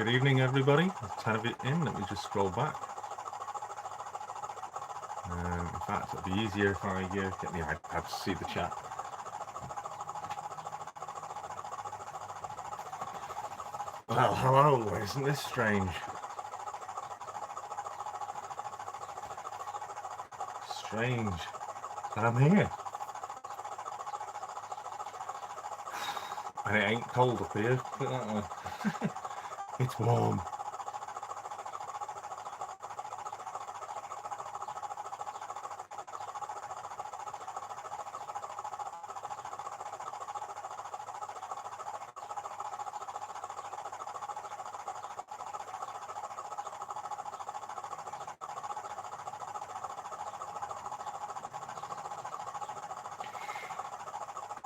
Good evening, everybody. There's 10 of it in. Let me just scroll back. In fact, it'll be easier if I get the iPad to see the chat. Well, hello. Isn't this strange? Strange that I'm here. And it ain't cold up here, put it that way. It's warm.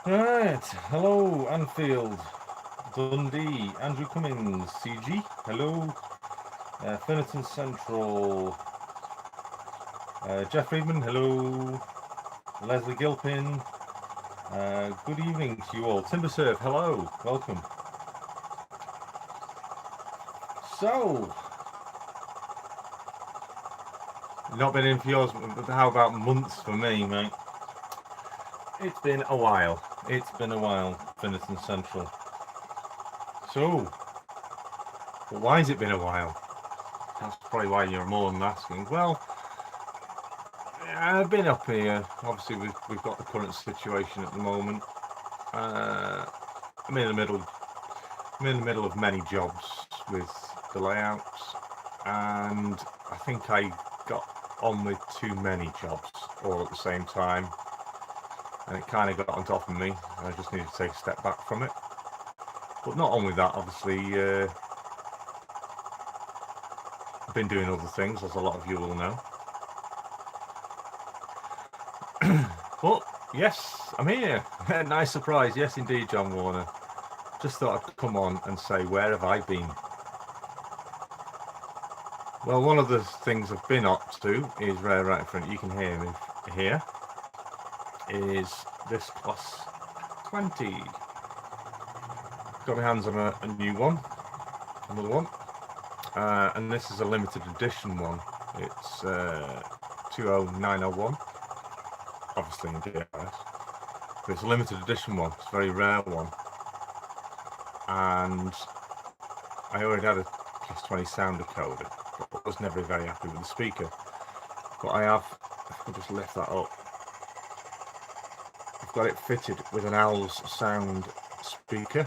Right, hello Anfield, Dundee, Andrew Cummins, CG, hello, Finnerton Central, Jeff Friedman, hello, Leslie Gilpin, good evening to you all, Timbersurf, hello, welcome. So, not been in for yours, but how about months for me, mate? It's been a while. It's been a while, Finnerton Central. So, but why has it been a while? That's probably why you're more than asking. Well, I've been up here. Obviously, we've got the current situation at the moment. I'm in the middle of many jobs with the layouts, and I think I got on with too many jobs all at the same time. And it kind of got on top of me, and I just needed to take a step back from it. But not only that, obviously, I've been doing other things, as a lot of you will know. But yes, I'm here. Nice surprise. Yes, indeed, John Warner. Just thought I'd come on and say, where have I been? Well, one of the things I've been up to is right in front. You can hear me here. Is this Class 20. Got my hands on a new one, another one, and this is a limited edition one. It's 20901, obviously in DRS, but it's a limited edition one. It's a very rare one, and I already had a Class 20 sound decoder, but I was never very happy with the speaker. But I have, I'll just lift that up. I've got it fitted with an Owls sound speaker,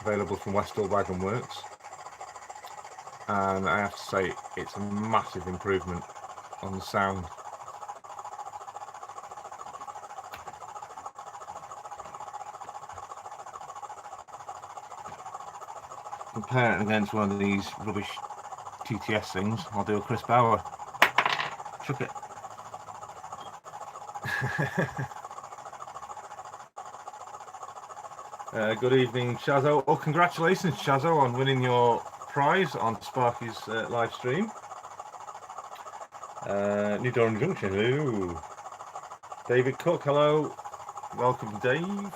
available from Westall Wagon Works, and I have to say it's a massive improvement on the sound. Compare it against one of these rubbish TTS things. I'll do a Chris Bauer. Chuck it. Good evening, Shazzo. Oh, congratulations, Shazzo, on winning your prize on Sparky's live stream. New Durham Junction, hello. David Cook, hello. Welcome, Dave.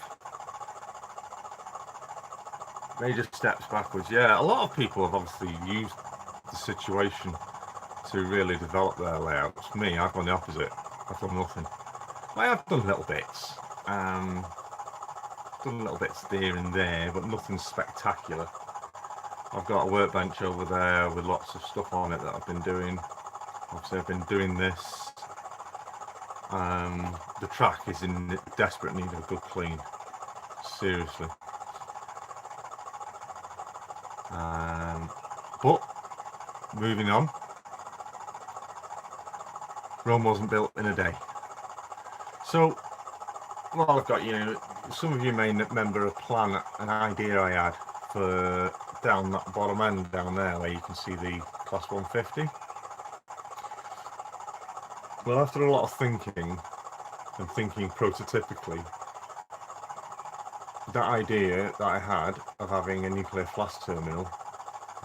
Major steps backwards. Yeah, a lot of people have obviously used the situation to really develop their layouts. Me, I've done the opposite. I've done nothing. I have done little bits. Done little bits here and there, but nothing spectacular. I've got a workbench over there with lots of stuff on it that I've been doing. Obviously, I've been doing this. The track is in desperate need of a good clean. Seriously. But moving on. Rome wasn't built in a day. So, well, I've got some of you may remember a plan, an idea I had for down that bottom end down there where you can see the Class 150. Well, after a lot of thinking and thinking prototypically, that idea that I had of having a nuclear flask terminal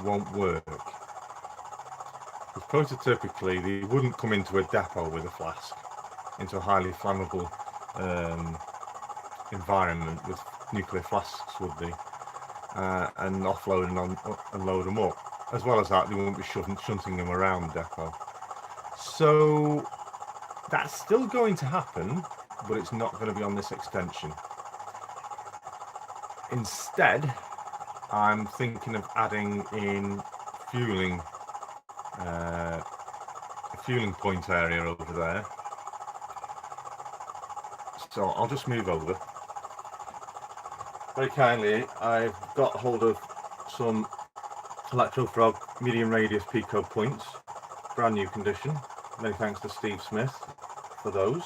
won't work. Because prototypically, they wouldn't come into a depot with a flask, into a highly flammable environment with nuclear flasks, would they? and offload and load them up. As well as that, they won't be shunting them around the depot. So that's still going to happen, but it's not going to be on this extension. Instead, I'm thinking of adding in fueling, a fueling point area over there. So I'll just move over. Very kindly, I've got hold of some Electrofrog medium radius Pico points, brand new condition. Many thanks to Steve Smith for those.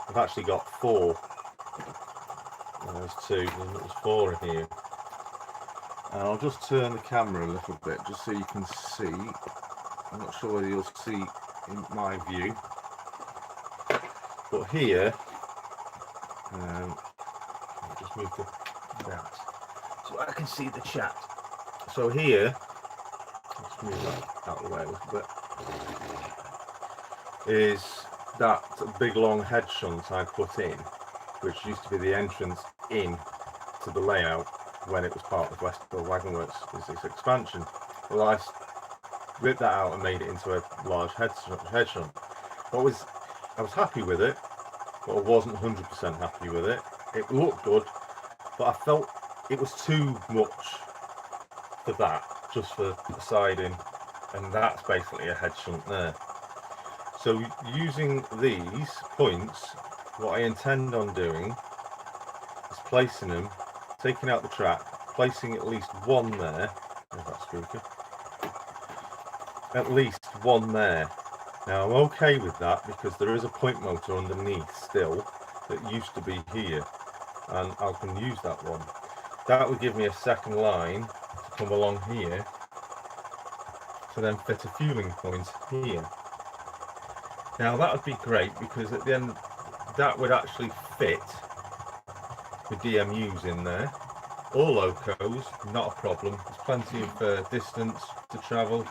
I've actually got 4. There's 2, and there's 4 in here. And I'll just turn the camera a little bit just so you can see. I'm not sure whether you'll see in my view, but here, I'll just move to that so I can see the chat. So here, let's move that out of the way a little bit, is that big long head shunt I put in, which used to be the entrance in to the layout when it was part of Westfield Wagon Works' this expansion. Well, I ripped that out and made it into a large head shunt. I was happy with it, but I wasn't 100% happy with it. It looked good, but I felt it was too much for that, just for the siding, and that's basically a head shunt there. So using these points, what I intend on doing is placing them, taking out the track, placing at least one there. There's that speaker. At least one there. Now I'm okay with that because there is a point motor underneath still that used to be here, and I can use that one. That would give me a second line to come along here to then fit a fueling point here. Now that would be great because at the end that would actually fit the DMUs in there, or locos, not a problem. There's plenty of distance to travel,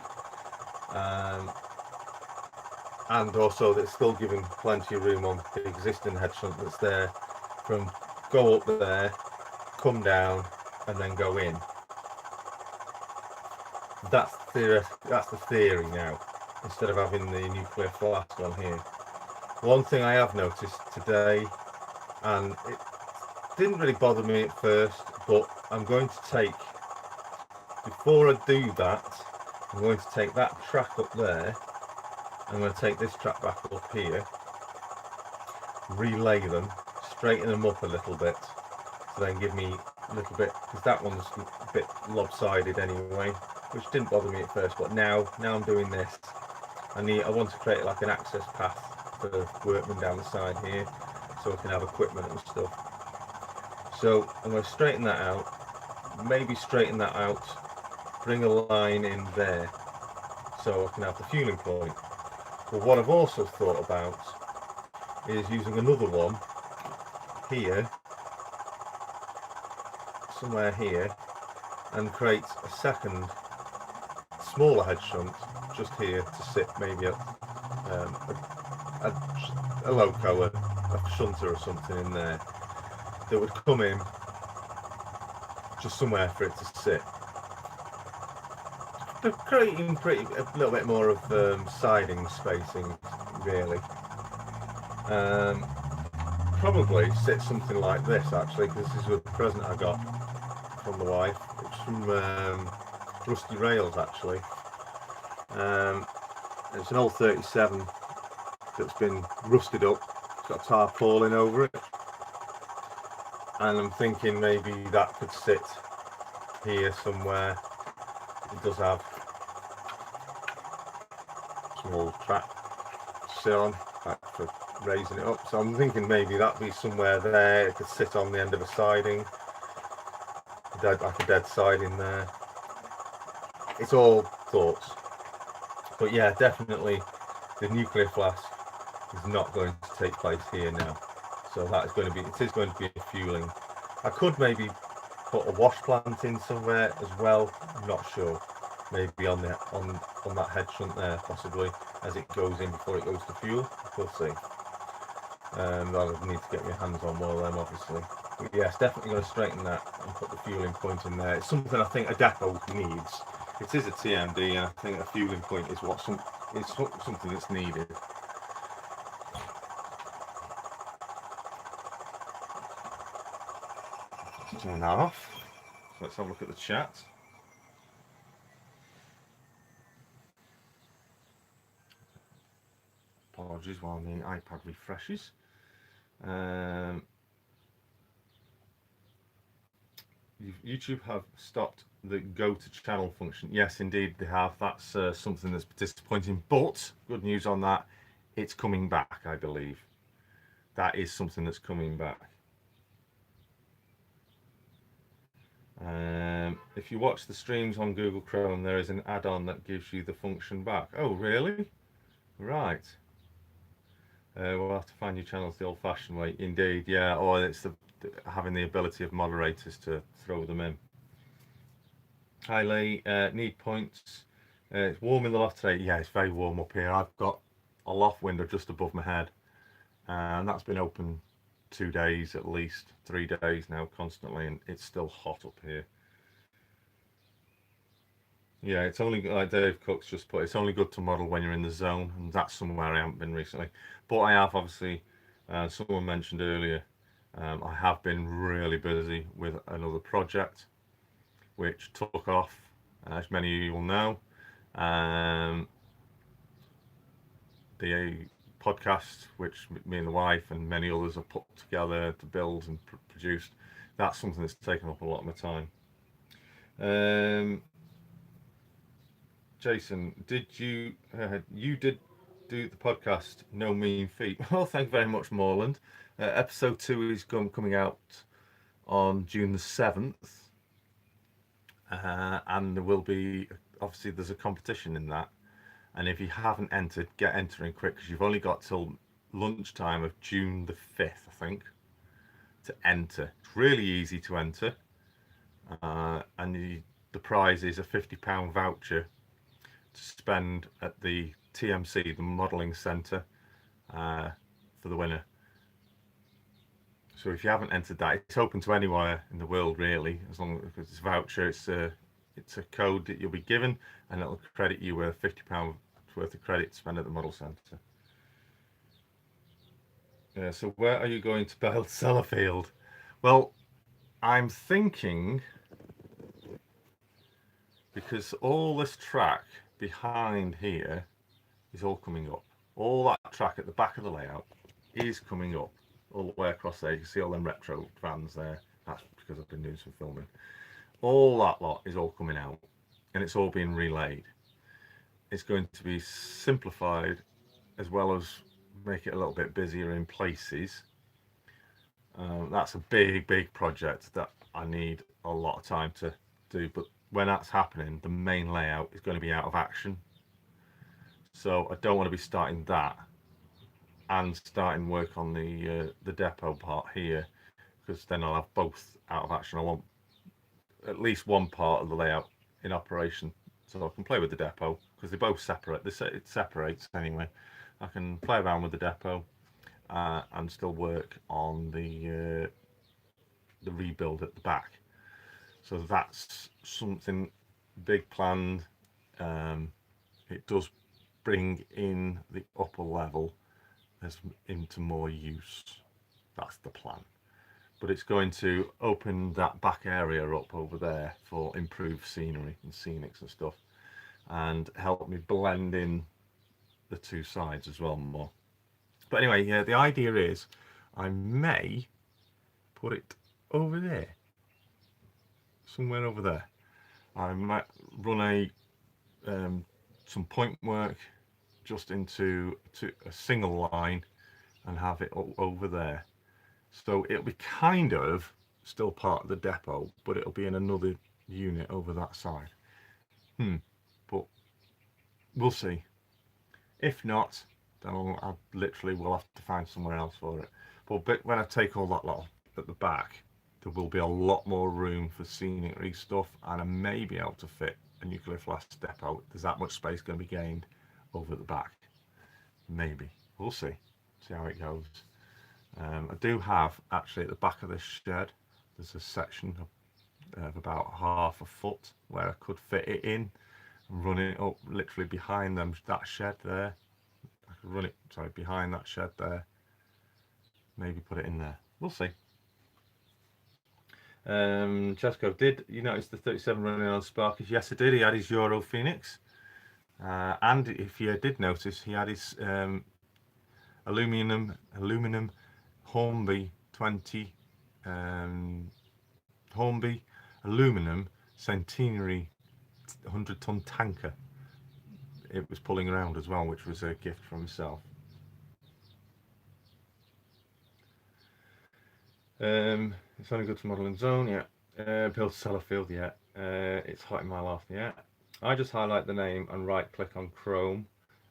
and also it's still giving plenty of room on the existing head shunt that's there from go up there, come down, and then go in. That's the theory now, instead of having the nuclear flask on here. One thing I have noticed today, and it didn't really bother me at first, but I'm going to take, before I do that, I'm going to take that track up there, I'm going to take this track back up here, relay them, straighten them up a little bit, to then give me a little bit, because that one's a bit lopsided anyway, which didn't bother me at first, but now I'm doing this, I want to create like an access path for workmen down the side here, so I can have equipment and stuff. So I'm going to straighten that out, maybe straighten that out, bring a line in there, so I can have the fueling point. But what I've also thought about is using another one here, somewhere here, and create a second smaller head shunt just here to sit maybe a loco, a shunter or something in there that would come in, just somewhere for it to sit. They're creating a little bit more of siding spacing, really. Probably sit something like this actually, because this is a present I got from the wife. It's from Rusty Rails actually. It's an old 37 that's been rusted up. It's got tarpaulin over it, and I'm thinking maybe that could sit here somewhere. It does have a small track to sit on for raising it up, so I'm thinking maybe that'd be somewhere there. It could sit on the end of a siding, like a dead siding there. It's all thoughts, but yeah, definitely the nuclear flask is not going to take place here now. So that is going to be, it is going to be a fueling. I could maybe put a wash plant in somewhere as well. I'm not sure. Maybe on that head shunt there, possibly, as it goes in before it goes to fuel. We'll see. I'll need to get my hands on one of them, obviously. But yes, definitely going to straighten that and put the fueling point in there. It's something I think a depot needs. It is a TMD, and I think a fueling point is something that's needed. Let's turn that off. So let's have a look at the chat. Apologies while the iPad refreshes. YouTube have stopped the go to channel function. Yes, indeed they have. That's something that's disappointing, but good news on that, it's coming back, I believe. That is something that's coming back. If you watch the streams on Google Chrome, there is an add-on that gives you the function back. Oh, really? Right. We'll have to find your channels the old-fashioned way. Indeed, yeah. Or it's having the ability of moderators to throw them in. Hi Lee, need points. It's warm in the loft today. Yeah, it's very warm up here. I've got a loft window just above my head, and that's been open 2 days at least, 3 days now constantly, and it's still hot up here. Yeah, it's only like Dave Cook's just put. It's only good to model when you're in the zone, and that's somewhere I haven't been recently. But I have obviously. Someone mentioned earlier. I have been really busy with another project, which took off, as many of you will know. The podcast, which me and the wife and many others have put together to build and produced, that's something that's taken up a lot of my time. Jason, did you did do the podcast No Mean Feat? Well, thank you very much, Morland. Episode 2 is coming out on June the 7th, and there will be, obviously there's a competition in that, and if you haven't entered, get entering quick, because you've only got till lunchtime of June the 5th, I think, to enter. It's really easy to enter, and the prize is a £50 voucher to spend at the TMC, the modelling centre, for the winner. So if you haven't entered that, it's open to anywhere in the world really, as long as it's a voucher. It's a code that you'll be given, and it'll credit you with £50 worth of credit to spend at the model centre. Yeah, so where are you going to build Sellafield? Well, I'm thinking, because all this track behind here is all coming up. All that track at the back of the layout is coming up all the way across there. You can see all them retro vans there. That's because I've been doing some filming. All that lot is all coming out, and it's all being relayed. It's going to be simplified, as well as make it a little bit busier in places. That's a big project that I need a lot of time to do, but when that's happening, the main layout is going to be out of action. So I don't want to be starting that and starting work on the depot part here, because then I'll have both out of action. I want at least one part of the layout in operation, so I can play with the depot, because they both separate. It separates anyway. I can play around with the depot and still work on the rebuild at the back. So that's something big planned. It does bring in the upper level into more use. That's the plan. But it's going to open that back area up over there for improved scenery and scenics and stuff, and help me blend in the two sides as well more. But anyway, yeah, the idea is I may put it over there, somewhere over there. I might run some point work just into a single line and have it over there. So it'll be kind of still part of the depot, but it'll be in another unit over that side. But we'll see. If not, then I literally will have to find somewhere else for it. But when I take all that lot at the back, there will be a lot more room for scenery stuff, and I may be able to fit a nuclear flask depot. There's that much space going to be gained over at the back. Maybe. We'll see. See how it goes. I do have, actually, at the back of this shed, there's a section of about half a foot where I could fit it in and run it up literally behind that shed there. I could run it, sorry, behind that shed there. Maybe put it in there. We'll see. Chesco, did you notice the 37 running on Sparkies? Yes, I did. He had his Euro Phoenix. And if you did notice, he had his aluminum Hornby 20 Hornby aluminum centenary 100-ton tanker. It was pulling around as well, which was a gift from himself. It's only good to model in zone, yeah. Build Sellafield, yeah. It's hot in my loft, yeah. I just highlight the name and right click on Chrome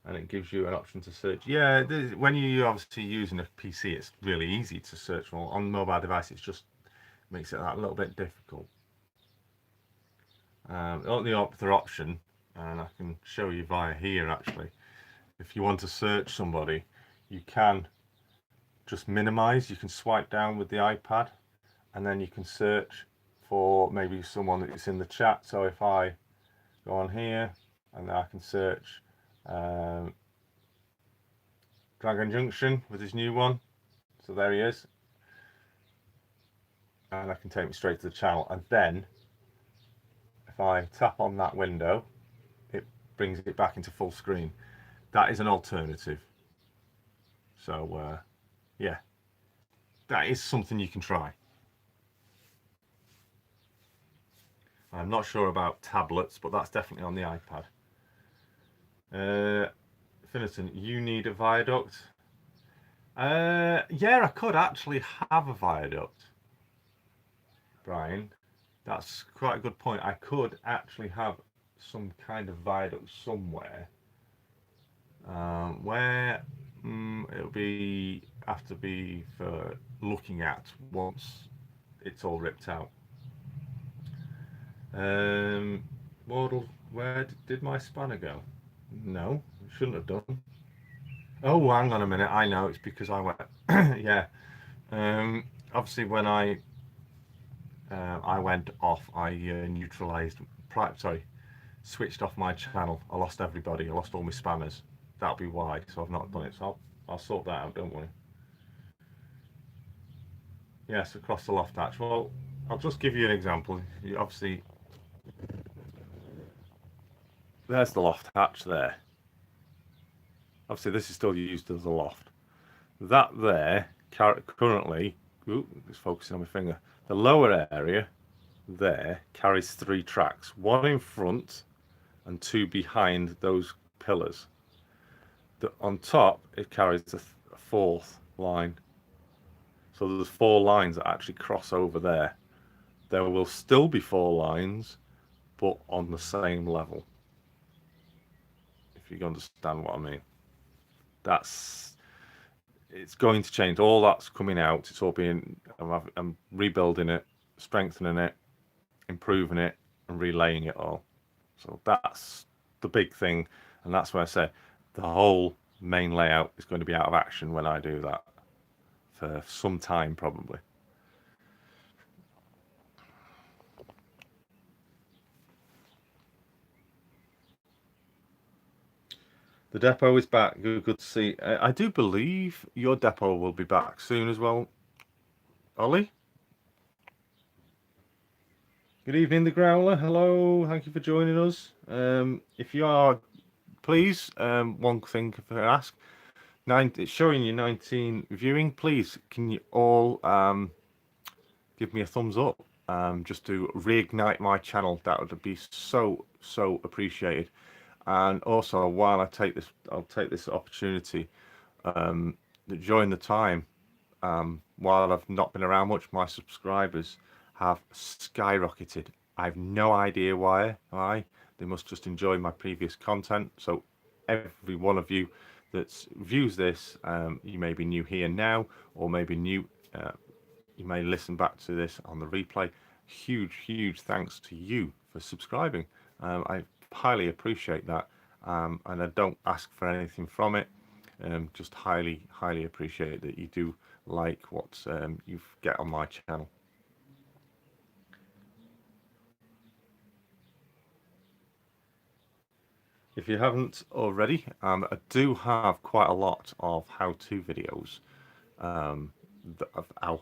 and it gives you an option to search. Yeah, when you're obviously using a PC, it's really easy to search for. On mobile device, it just makes it that little bit difficult. The other option, and I can show you via here actually, if you want to search somebody, you can just minimize. You can swipe down with the iPad and then you can search for maybe someone that's in the chat. So if I go on here and I can search Dragon Junction with his new one. So there he is. And that can take me straight to the channel. And then if I tap on that window, it brings it back into full screen. That is an alternative. So yeah, that is something you can try. I'm not sure about tablets, but that's definitely on the iPad. Finneton, you need a viaduct? Yeah, I could actually have a viaduct, Brian. That's quite a good point. I could actually have some kind of viaduct somewhere. Where it'll be have to be for looking at once it's all ripped out. Wardle, where did my spanner go? No, shouldn't have done. Oh, hang on a minute. I know it's because I went. Yeah. Obviously, when I went off, I neutralized. Sorry, switched off my channel. I lost everybody. I lost all my spammers. That'll be why. So I've not done it. So I'll sort that out. Don't worry. Yes, across the loft hatch. Well, I'll just give you an example. You obviously, there's the loft hatch there. Obviously, this is still used as a loft. That there currently, it's focusing on my finger. The lower area there carries 3 tracks, 1 in front and 2 behind those pillars. On top, it carries a 4th line. So there's 4 lines that actually cross over there. There will still be 4 lines, but on the same level. If you understand what I mean. It's going to change. All that's coming out. It's all being. I'm rebuilding it, strengthening it, improving it, and relaying it all. So that's the big thing, and that's where I say the whole main layout is going to be out of action when I do that for some time probably. The depot is back. Good to see. I do believe your depot will be back soon as well, Ollie. Good evening, the Growler. Hello, thank you for joining us. If you are, please, one thing to ask. It's showing you 19 viewing. Please, can you all give me a thumbs up just to reignite my channel? That would be so appreciated. And also, while I'll take this opportunity during the time while I've not been around much, my subscribers have skyrocketed. I have no idea why. They must just enjoy my previous content. So every one of you that views this, you may be new here now, or maybe new. You may listen back to this on the replay. Huge thanks to you for subscribing. I highly appreciate that, and I don't ask for anything from it. Just highly appreciate that you do like what you get on my channel. If you haven't already, I do have quite a lot of how-to videos of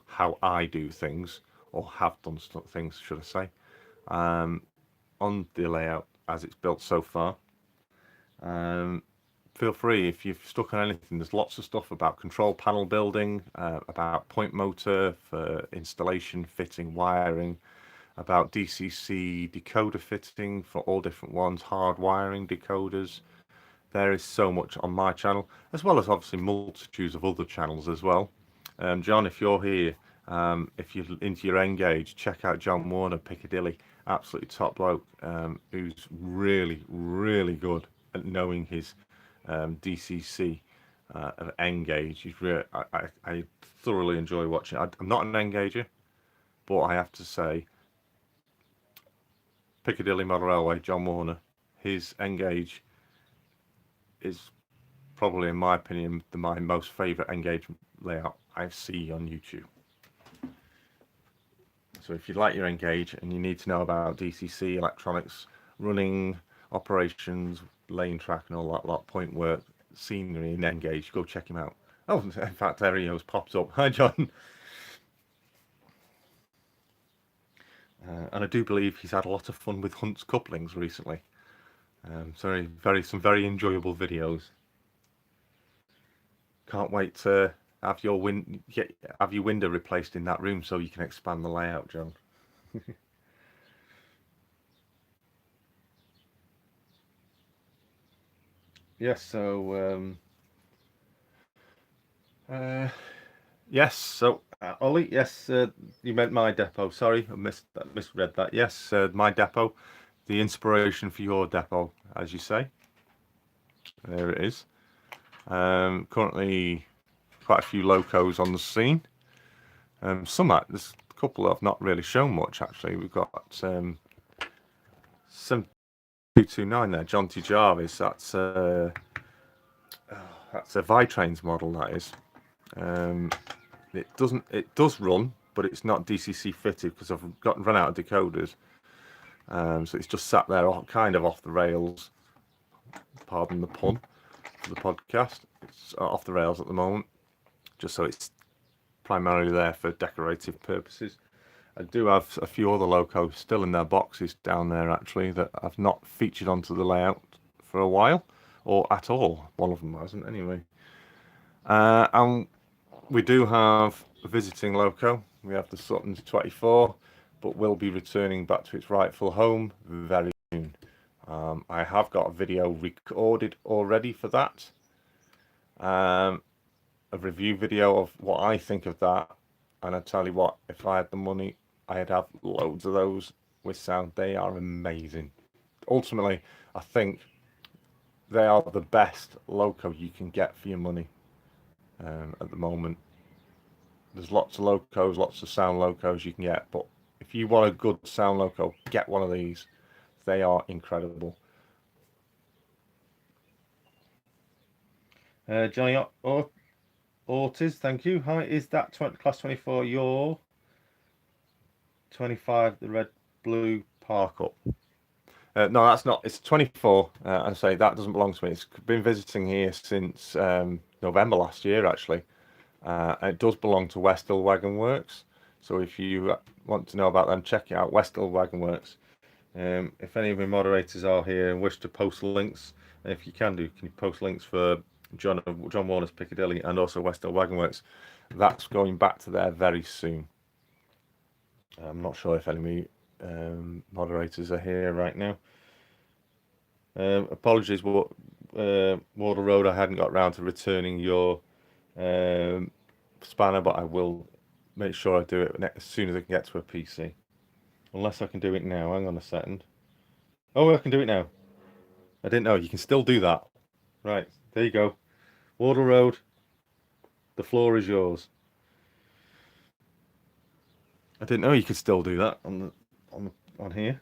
how I do things, or have done things, should I say, on the layout as it's built so far. Feel free, if you've stuck on anything, there's lots of stuff about control panel building, about point motor for installation, fitting, wiring, about DCC decoder fitting for all different ones, hard wiring decoders. There is so much on my channel, as well as obviously multitudes of other channels as well. John, if you're here, if you're into your N-Gauge, check out John Warner, Piccadilly. Absolutely top bloke, who's really, really good at knowing his DCC of N-Gauge. He's really, I thoroughly enjoy watching. I'm not an N-Gauger, but I have to say, Piccadilly Model Railway, John Warner, his N-Gauge is probably, in my opinion, my most favourite engagement layout I see on YouTube. So if you like your Engage and you need to know about DCC, electronics, running, operations, lane track and all that lot, point work, scenery and Engage, go check him out. Oh, in fact, there he goes, pops up. Hi, John. And I do believe he's had a lot of fun with Hunt's couplings recently. So some very enjoyable videos. Can't wait to have your window replaced in that room so you can expand the layout, John. Yes, so yes, so Ollie, yes, you meant my depot. Sorry, I misread that. Yes, my depot, the inspiration for your depot, as you say. There it is. Currently, quite a few locos on the scene. There's a couple I've not really shown much actually. We've got 7229 there, John T. Jarvis. That's a Vitrains model. That is. It does run, but it's not DCC fitted because I've run out of decoders. So it's just sat there, kind of off the rails. Pardon the pun for the podcast. It's off the rails at the moment, just so it's primarily there for decorative purposes. I do have a few other locos still in their boxes down there actually that I've not featured onto the layout for a while, or at all. One of them hasn't anyway. And we do have a visiting loco. We have the Sutton's 24, but will be returning back to its rightful home very soon. I have got a video recorded already for that. A review video of what I think of that. And I tell you what, if I had the money, I'd have loads of those with sound. They are amazing. Ultimately, I think they are the best loco you can get for your money at the moment. There's lots of locos, lots of sound locos you can get, but if you want a good sound loco, get one of these. They are incredible. Johnny Ortiz, thank you. Hi, is that class 24 your 25, the red blue park up? No, that's not. It's 24. I say that doesn't belong to me. It's been visiting here since November last year, actually. It does belong to Westhill Wagon Works. So if you want to know about them, check it out, Westhill Wagon Works. If any of my moderators are here and wish to post links, if you can you post links for John Warner's Piccadilly and also Westhill Wagon Works? That's going back to there very soon. I'm not sure if any moderators are here right now. Apologies, Water Road, I hadn't got around to returning your spanner, but I will make sure I do it as soon as I can get to a PC. Unless I can do it now. Hang on a second. Oh, I can do it now. I didn't know. You can still do that. Right, there you go. Water Road, the floor is yours. I didn't know you could still do that on here.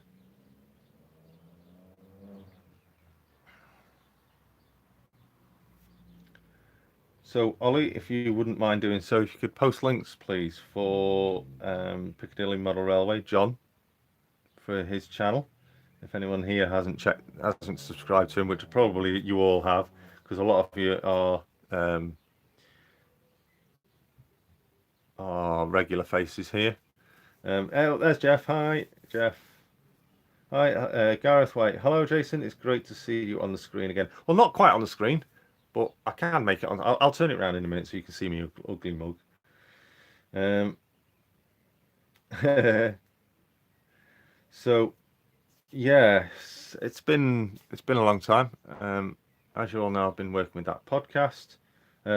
So, Ollie, if you wouldn't mind doing so, if you could post links, please, for Piccadilly Model Railway, John, for his channel. If anyone here hasn't subscribed to him, which probably you all have, because a lot of you are regular faces here. Oh, there's Jeff. Hi, Jeff. Hi, Gareth White. Hello, Jason. It's great to see you on the screen again. Well, not quite on the screen, but I can make it on. I'll turn it around in a minute so you can see me, ugly mug. So yes, it's been a long time. As you all know, I've been working with that podcast.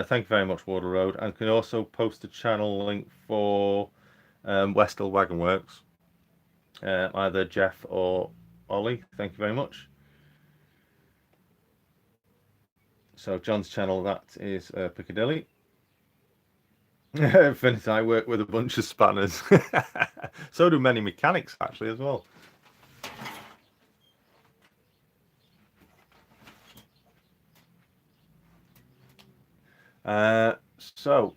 Thank you very much, Water Road, and can also post a channel link for Westall Wagon Works, either Jeff or Ollie. Thank you very much. So John's channel, that is Piccadilly. Finit, I work with a bunch of spanners. So do many mechanics actually as well. So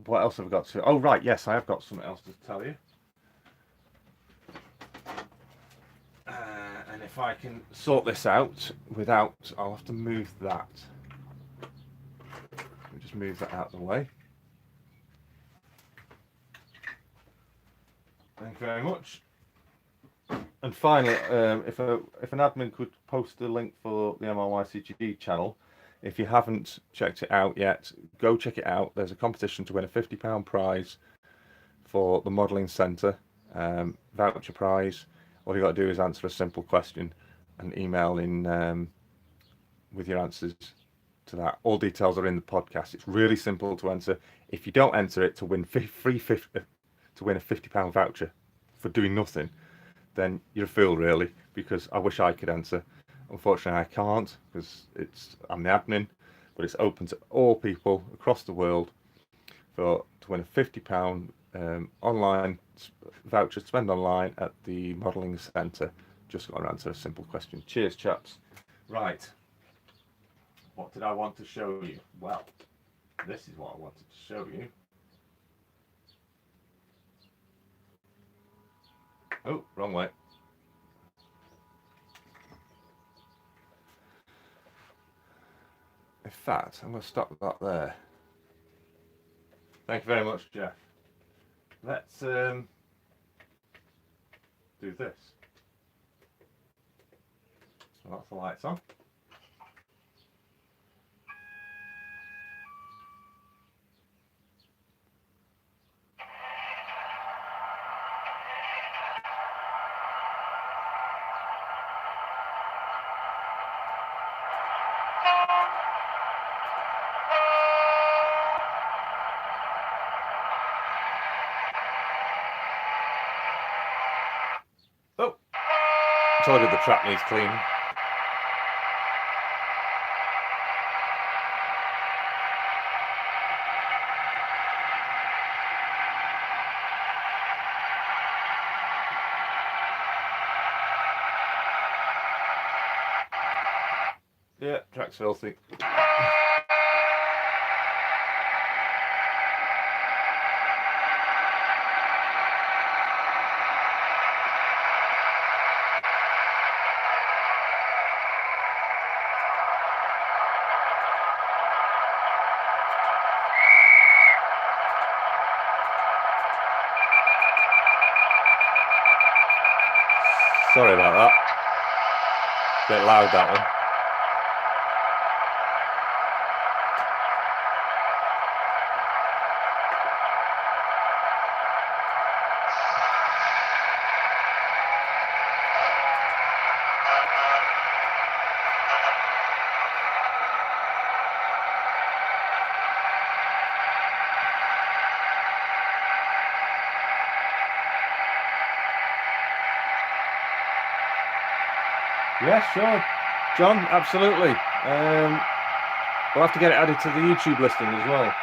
what else have I got to? Oh right, yes, I have got something else to tell you. And if I can sort this out without, I'll have to move that. Let me just move that out of the way. Thank you very much. And finally, if an admin could post a link for the MRYCGD channel, if you haven't checked it out yet, go check it out. There's a competition to win a £50 prize for the modelling centre, voucher prize. All you got to do is answer a simple question and email in with your answers to that. All details are in the podcast. It's really simple to enter. If you don't enter it to win to win a £50 voucher for doing nothing, then you're a fool, really, because I wish I could enter. Unfortunately, I can't because I'm the admin, but it's open to all people across the world to win a £50 online voucher to spend online at the modelling centre. Just got to answer a simple question. Cheers, chaps. Right. What did I want to show you? Well, this is what I wanted to show you. Oh, wrong way. In fact, I'm going to stop that there. Thank you very much, Jeff. Let's do this. So that's the lights on. Oh, I told you the track needs cleaning. Yeah, track's filthy. Sorry about that. Bit loud, that one. Yeah, sure. John, absolutely. We'll have to get it added to the YouTube listing as well.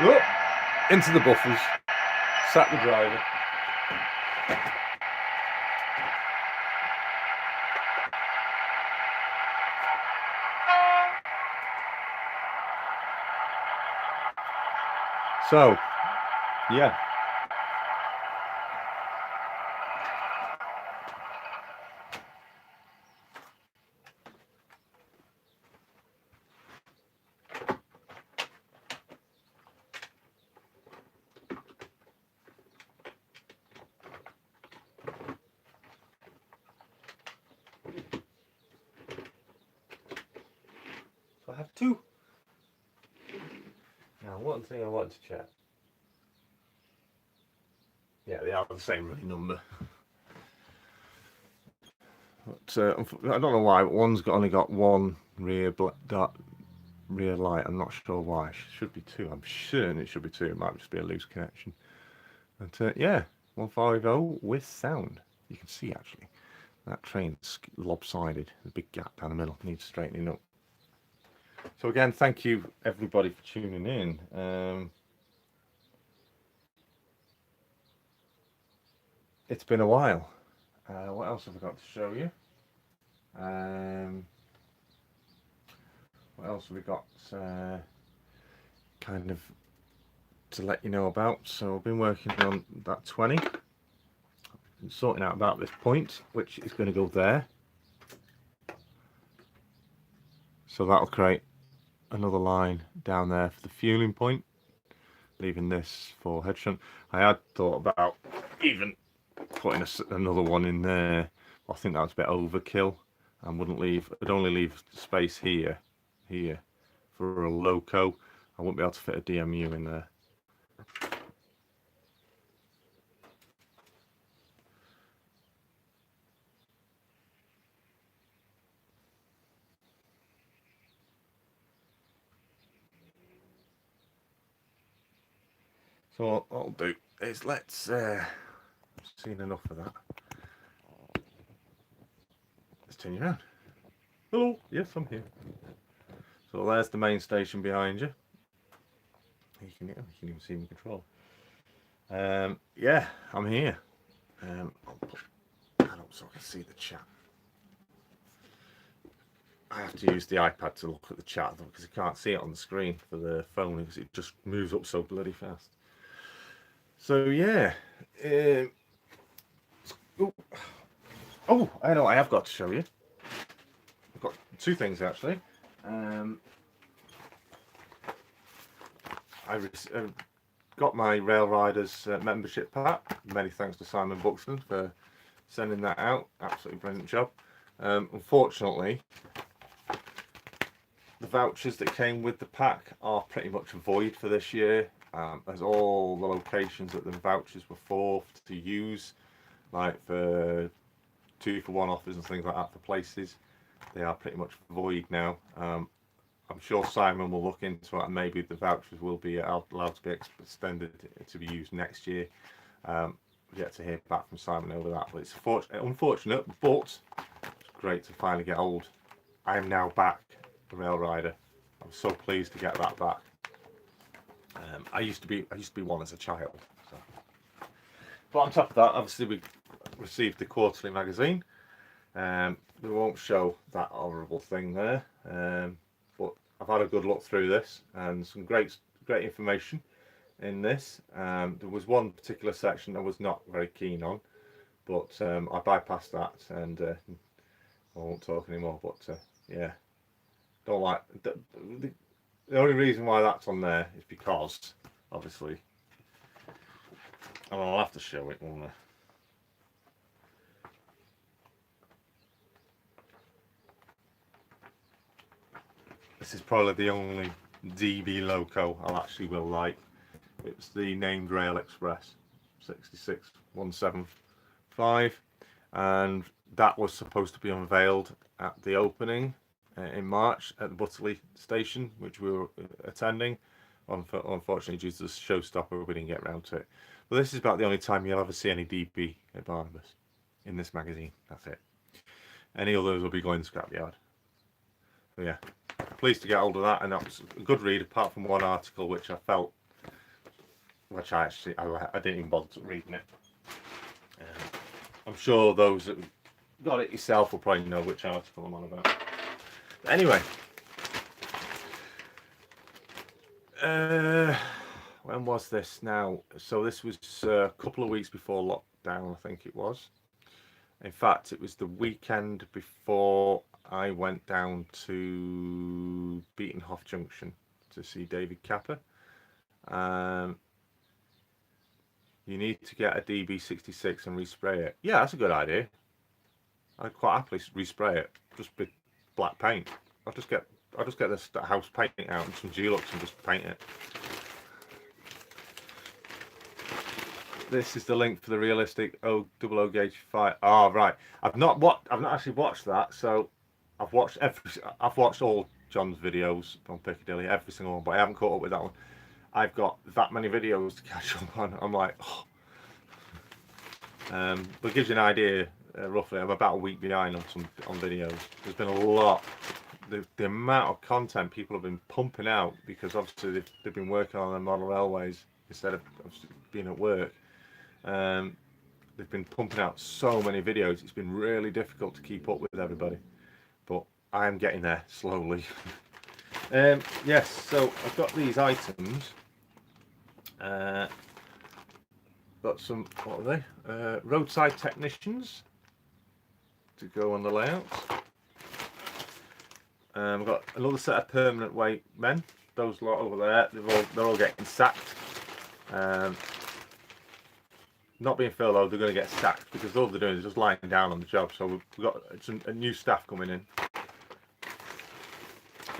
Look, into the buffers, sat the driver. So, yeah. So I have two. Now, one thing I want to check. Yeah, they are the same running number. But I don't know why, but one's only got one rear rear light. I'm not sure why. It should be two. I'm certain it should be two. It might just be a loose connection. But yeah, 150 with sound. You can see actually that train's lopsided. There's a big gap down the middle. Needs straightening up. So again, thank you everybody for tuning in. It's been a while. What else have I got to show you? What else have we got kind of to let you know about? So I've been working on that 20 and sorting out about this point, which is going to go there. So that'll create another line down there for the fueling point, leaving this for head shunt. I had thought about even putting another one in there. I think that's a bit overkill and wouldn't leave. I'd only leave space here for a loco. I wouldn't be able to fit a DMU in there. So what I'll do is let's I've seen enough of that. Let's turn you around. Hello, yes, I'm here. So there's the main station behind you. You can even see my control. Yeah, I'm here. I'll put that up so I can see the chat. I have to use the iPad to look at the chat though, because I can't see it on the screen for the phone because it just moves up so bloody fast. So yeah. Oh, I know. I have got to show you. I've got two things actually. I got my Rail Riders membership pack. Many thanks to Simon Buxton for sending that out. Absolutely brilliant job. Unfortunately, the vouchers that came with the pack are pretty much void for this year, as all the locations that the vouchers were for to use, like for 2-for-1 offers and things like that for places, they are pretty much void now. I'm sure Simon will look into it and maybe the vouchers will be allowed to be extended to be used next year. Yet to hear back from Simon over that, but it's unfortunate, but it's great to finally get old. I am now back a rail rider. I'm so pleased to get that back. I used to be one as a child. So. But on top of that, obviously we received the quarterly magazine. We won't show that horrible thing there, but I've had a good look through this and some great information in this. There was one particular section I was not very keen on, but I bypassed that and I won't talk anymore. But yeah, don't like the only reason why that's on there is because obviously, and I'll have to show it, won't I? This is probably the only DB loco I'll actually will like. It's the named Rail Express 66175, and that was supposed to be unveiled at the opening in March at the Butterley station, which we were attending. Unfortunately, due to the showstopper, we didn't get around to it. But this is about the only time you'll ever see any DB at Barnabas in this magazine. That's it. Any others will be going to scrapyard. So yeah, pleased to get hold of that, and that was a good read apart from one article which I felt which I didn't even bother reading it. I'm sure those that got it yourself will probably know which article I'm on about. But anyway, when was this now? So this was a couple of weeks before lockdown, I think it was. In fact, it was the weekend before I went down to Beatenhoff Junction to see David Capper. You need to get a DB66 and respray it. Yeah, that's a good idea. I'd quite happily respray it, just with black paint. I'll just get this house painting out and some G-Lux and just paint it. This is the link for the realistic double gauge fight. Oh right, I've not actually watched that. So I've watched all John's videos on Piccadilly, every single one, but I haven't caught up with that one. I've got that many videos to catch up on. I'm like, oh. But it gives you an idea. Roughly, I'm about a week behind on videos. There's been a lot. The amount of content people have been pumping out, because obviously they've been working on their model railways instead of being at work. They've been pumping out so many videos. It's been really difficult to keep up with everybody, but I am getting there slowly. Yes, so I've got these items. Got some, what are they? Roadside technicians to go on the layout. I've got another set of permanent weight men. Those lot over there, they're all getting sacked. Not being filled though, they're going to get sacked because all they're doing is just lying down on the job. So we've got a new staff coming in.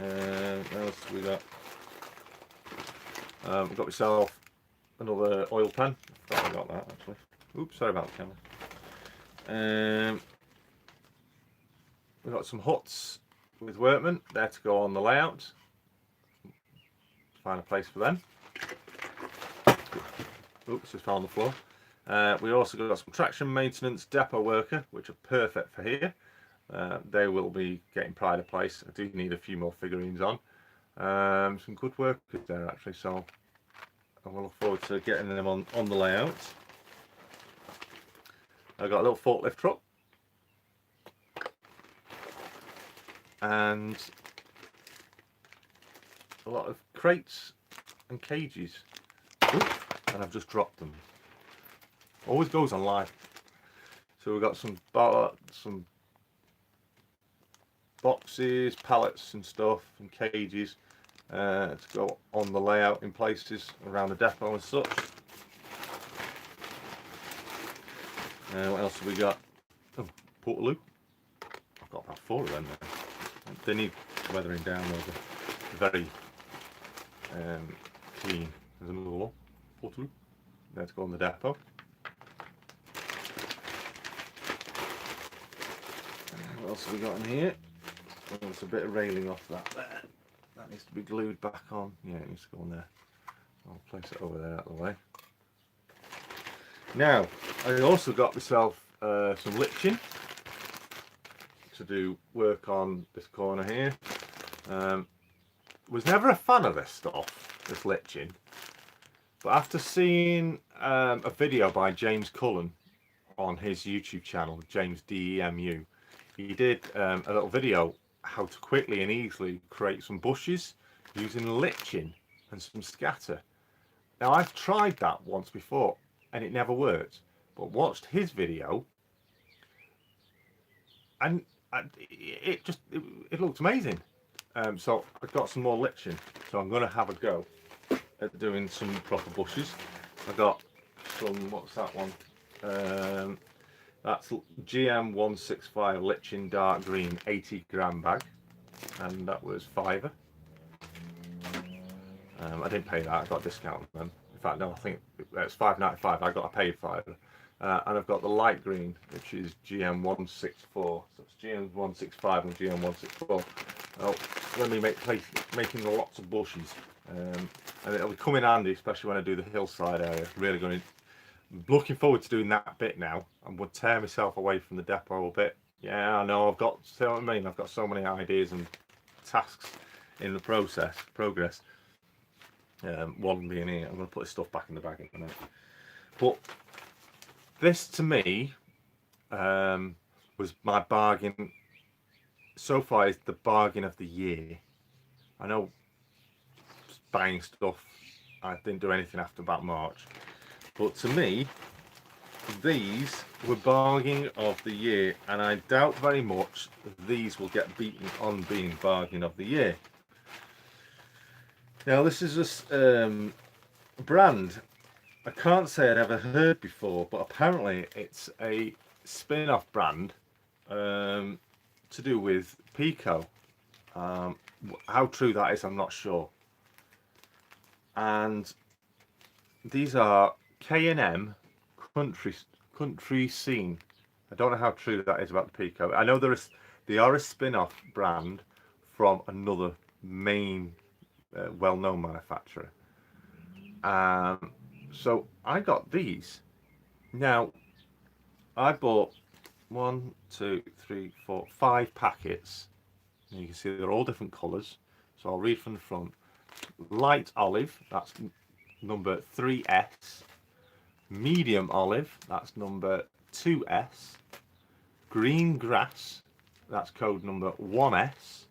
What else have we got? I've got myself another oil pan. I thought I got that actually. Oops, sorry about the camera. We've got some huts with workmen there to go on the layout. Find a place for them. Oops, just fell on the floor. We also got some traction maintenance depot worker, which are perfect for here. They will be getting pride of place. I do need a few more figurines on. Some good workers there actually, so I will look forward to getting them on the layout. I've got a little forklift truck and a lot of crates and cages. Oops, and I've just dropped them. Always goes on live. So we've got some boxes, pallets and stuff and cages to go on the layout in places around the depot and such. What else have we got? Oh, Portaloo. I've got about 4 of them there. They need weathering down though. They're very clean. There's another one. Portaloo. There to go on the depot. What else have we got in here? Oh, there's a bit of railing off that there. That needs to be glued back on. Yeah, it needs to go on there. I'll place it over there out of the way. Now, I also got myself some litching to do work on this corner here. Was never a fan of this stuff, this litching, but after seeing a video by James Cullen on his YouTube channel, James DEMU, he did a little video how to quickly and easily create some bushes using litching and some scatter. Now I've tried that once before and it never worked, but watched his video and it looked amazing. So I've got some more litching, so I'm going to have a go at doing some proper bushes. I got some, what's that one? That's GM165 litching dark green 80 gram bag, and that was £5. I didn't pay that, I got a discount then. In fact, no, I think it's £5.95. I got a paid £5. And I've got the light green, which is GM164. So it's GM165 and GM164. Oh, let me making lots of bushes, and it'll come in handy, especially when I do the hillside area. Really going. Looking forward to doing that bit now. I'm going to tear myself away from the depot a bit. Yeah, I know. I've got, see what I mean? I've got so many ideas and tasks in the progress. One being here. I'm going to put this stuff back in the bag in a minute. But this to me was my bargain. So far, is the bargain of the year. I know buying stuff, I didn't do anything after about March. But to me, these were bargain of the year, and I doubt very much these will get beaten on being bargain of the year. Now, this is a brand I can't say I'd ever heard before, but apparently it's a spin-off brand to do with Pico. How true that is, I'm not sure. And these are K&M country scene. I don't know how true that is about the Pico. I know they are a spin-off brand from another main well-known manufacturer. So I got these. Now I bought 1, 2, 3, 4, 5 packets. And you can see they're all different colours. So I'll read from the front. Light olive, that's number 3S. Medium olive, that's number 2S. Green grass, that's code number 1S.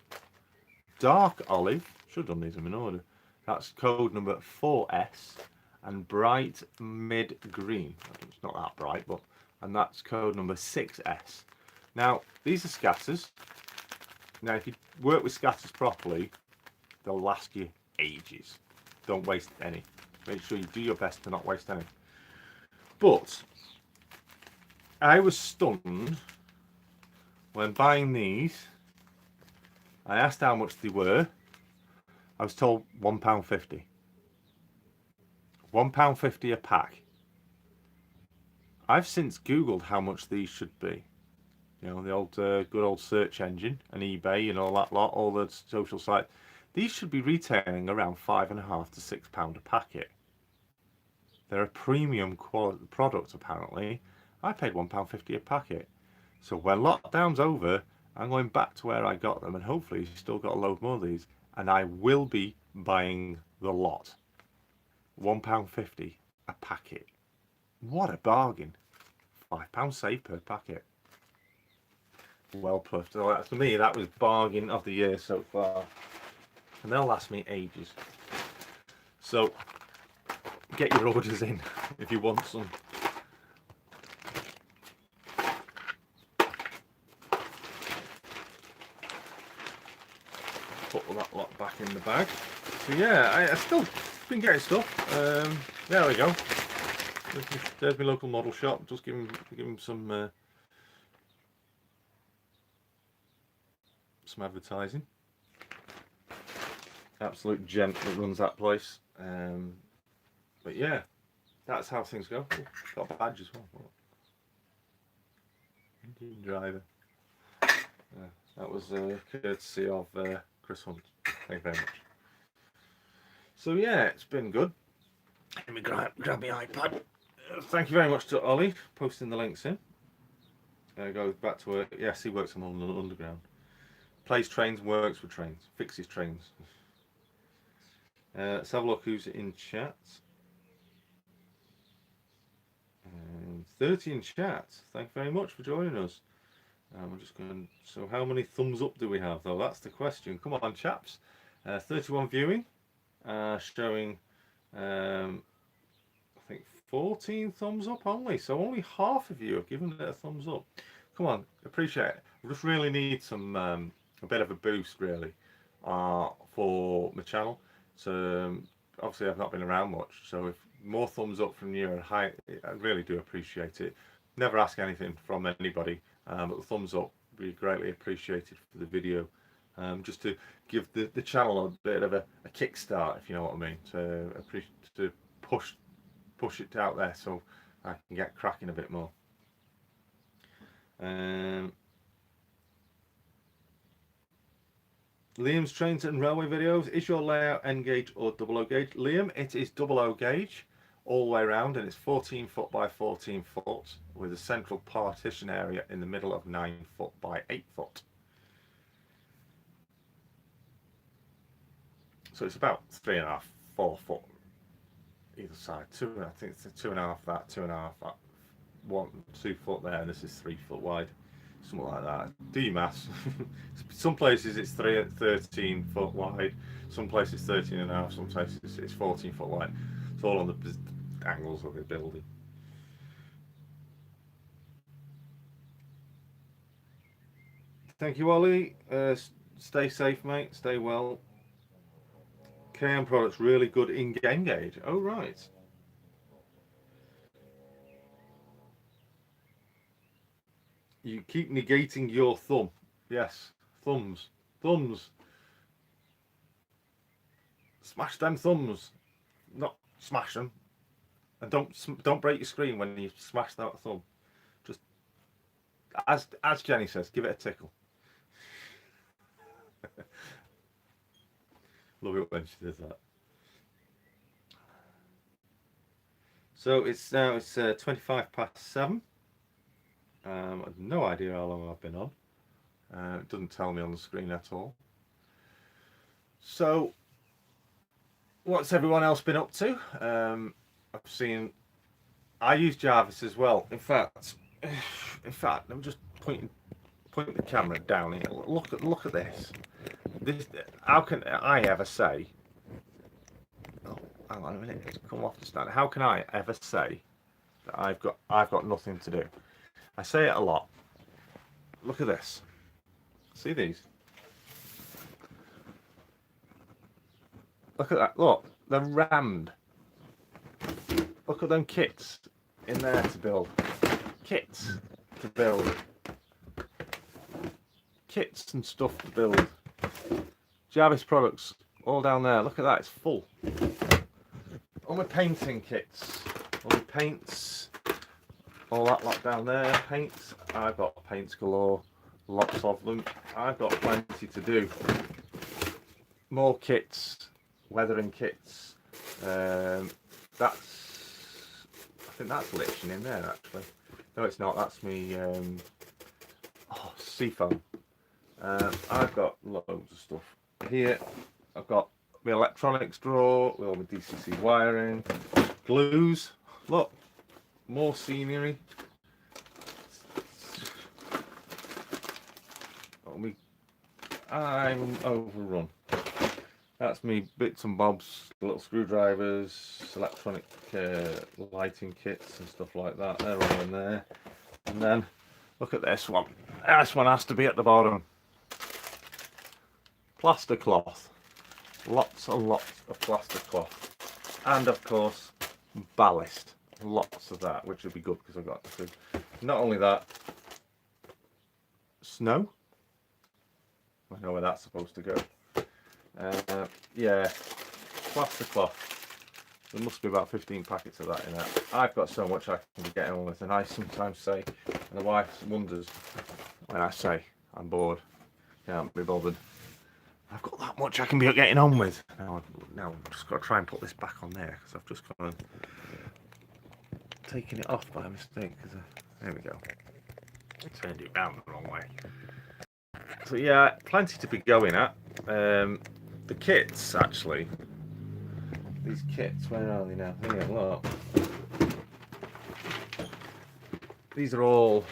Dark olive, should have done these in order, that's code number 4S. And bright mid green, it's not that bright, but, and that's code number 6S. Now these are scatters. Now if you work with scatters properly, they'll last you ages. Don't waste any. Make sure you do your best to not waste any. But I was stunned when buying these. I asked how much they were. I was told £1.50. £1.50 a pack. I've since Googled how much these should be. You know, the old good old search engine and eBay and all that lot, all the social sites. These should be retailing around £5.50 to £6 a packet. They're a premium quality product apparently. I paid £1.50 a packet. So when lockdown's over, I'm going back to where I got them, and hopefully you've still got a load more of these, and I will be buying the lot. £1.50 a packet. What a bargain. £5 saved per packet. Well puffed. So for me, that was bargain of the year so far. And they'll last me ages. So get your orders in if you want some. Put that lot back in the bag. So yeah, I still been getting stuff. There we go. There's my local model shop. Just give him some advertising. Absolute gent that runs that place. But yeah, that's how things go. Oh, got a badge as well. Indian driver. That was courtesy of Chris Hunt. Thank you very much. So yeah, it's been good. Let me grab my iPad. Thank you very much to Ollie posting the links in. Goes back to work. Yes, he works on London Underground. Plays trains, works with trains, fixes trains. Let's have a look who's in chat. 30 in chat. Thank you very much for joining us. I'm just going. So, how many thumbs up do we have, though? That's the question. Come on, chaps. 31 viewing, showing. I think 14 thumbs up only. So only half of you have given it a thumbs up. Come on, appreciate it. We just really need some a bit of a boost, really, for my channel. So obviously I've not been around much. So if more thumbs up from you, I really do appreciate it. Never ask anything from anybody, but the thumbs up would be greatly appreciated for the video. Just to give the channel a bit of a kickstart, if you know what I mean, to push it out there so I can get cracking a bit more. Liam's trains and railway videos. Is your layout N gauge or 00 gauge? Liam, it is 00 gauge all the way around, and it's 14 foot by 14 foot with a central partition area in the middle of 9 foot by 8 foot. So it's about 3.5 4 foot either side. I think it's 2.5 that, 2.5 that, 2 foot there, and this is 3 foot wide, something like that. Do your maths. Some places it's 13 foot wide, some places 13.5, some places it's 14 foot wide. It's all on the angles of the building. Thank you, Ollie. Stay safe, mate. Stay well. KM products really good in game gauge. Oh, right. You keep negating your thumb. Yes, thumbs. Thumbs. Smash them thumbs. Not smash them. And don't break your screen when you smash that thumb. Just, as Jenny says, give it a tickle. Love it when she does that. So it's 25 past 7. I have no idea how long I've been on. It doesn't tell me on the screen at all. So, what's everyone else been up to? I've seen. I use Jarvis as well. In fact, I'm just pointing the camera down here. Look at this. How can I ever say? Oh, hang on a minute. It's come off the stand. How can I ever say that I've got nothing to do? I say it a lot. Look at this. See these? Look at that. Look, they're rammed. Look at them kits in there to build. Kits to build. Kits and stuff to build. Jarvis products all down there. Look at that. It's full. All my painting kits. All my paints. All that lot down there. Paints. I've got paints galore. Lots of them. I've got plenty to do. More kits. Weathering kits. I think that's liching in there actually. No, it's not. That's me. Seafoam. I've got loads of stuff here. I've got my electronics drawer with all my DCC wiring, glues. Look, more scenery. I'm overrun. That's me bits and bobs, little screwdrivers, electronic lighting kits and stuff like that. They're all in there. And then look at this one. This one has to be at the bottom. Plaster cloth. Lots and lots of plaster cloth. And of course, ballast. Lots of that, which would be good because I've got the food. Not only that, snow. I know where that's supposed to go. Yeah, plaster cloth. There must be about 15 packets of that in there. I've got so much I can be getting on with, and I sometimes say, and the wife wonders when I say I'm bored, can't be bothered. I've got that much I can be getting on with. Now I've just got to try and put this back on there because I've just kind of taken it off by mistake. There we go. Turned it round the wrong way. So yeah, plenty to be going at. The kits, actually. These kits, where are they now? Here, look. These are all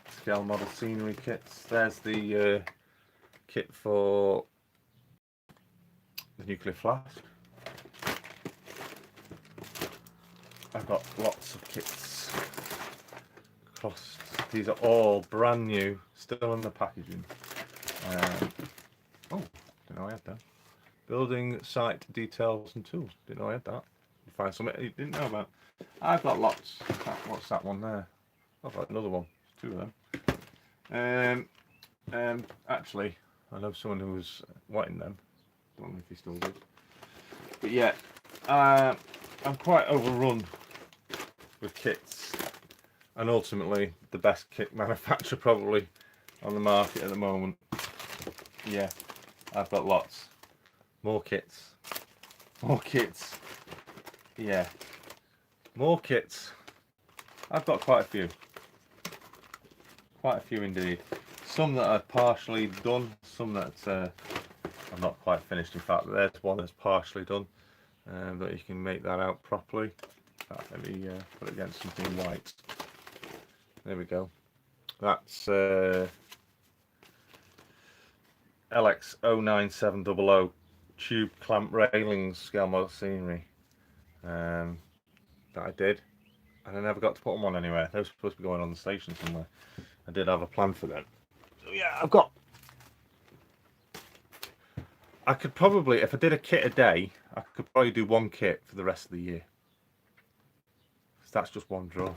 scale model scenery kits. There's the kit for the nuclear flask. I've got lots of kits across. These are all brand new, still in the packaging. Oh, didn't know I had that. Building site details and tools. Didn't know I had that. You find something you didn't know about. I've got lots. What's that one there? I've got another one. Two of them. Actually, I know someone who was wanting them. Don't know if he still does. But yeah, I'm quite overrun with kits, and ultimately the best kit manufacturer probably on the market at the moment. Yeah, I've got lots. More kits. More kits. Yeah. More kits. I've got quite a few. Quite a few indeed. Some that are partially done, some that I'm not quite finished. In fact, there's one that's partially done. that you can make that out properly. Let me put it against something white. There we go. That's LX09700 tube clamp railings scale model scenery that I did, and I never got to put them on anywhere. They were supposed to be going on the station somewhere. I did have a plan for them. So yeah, I could probably, if I did a kit a day, I could probably do one kit for the rest of the year. So that's just one draw.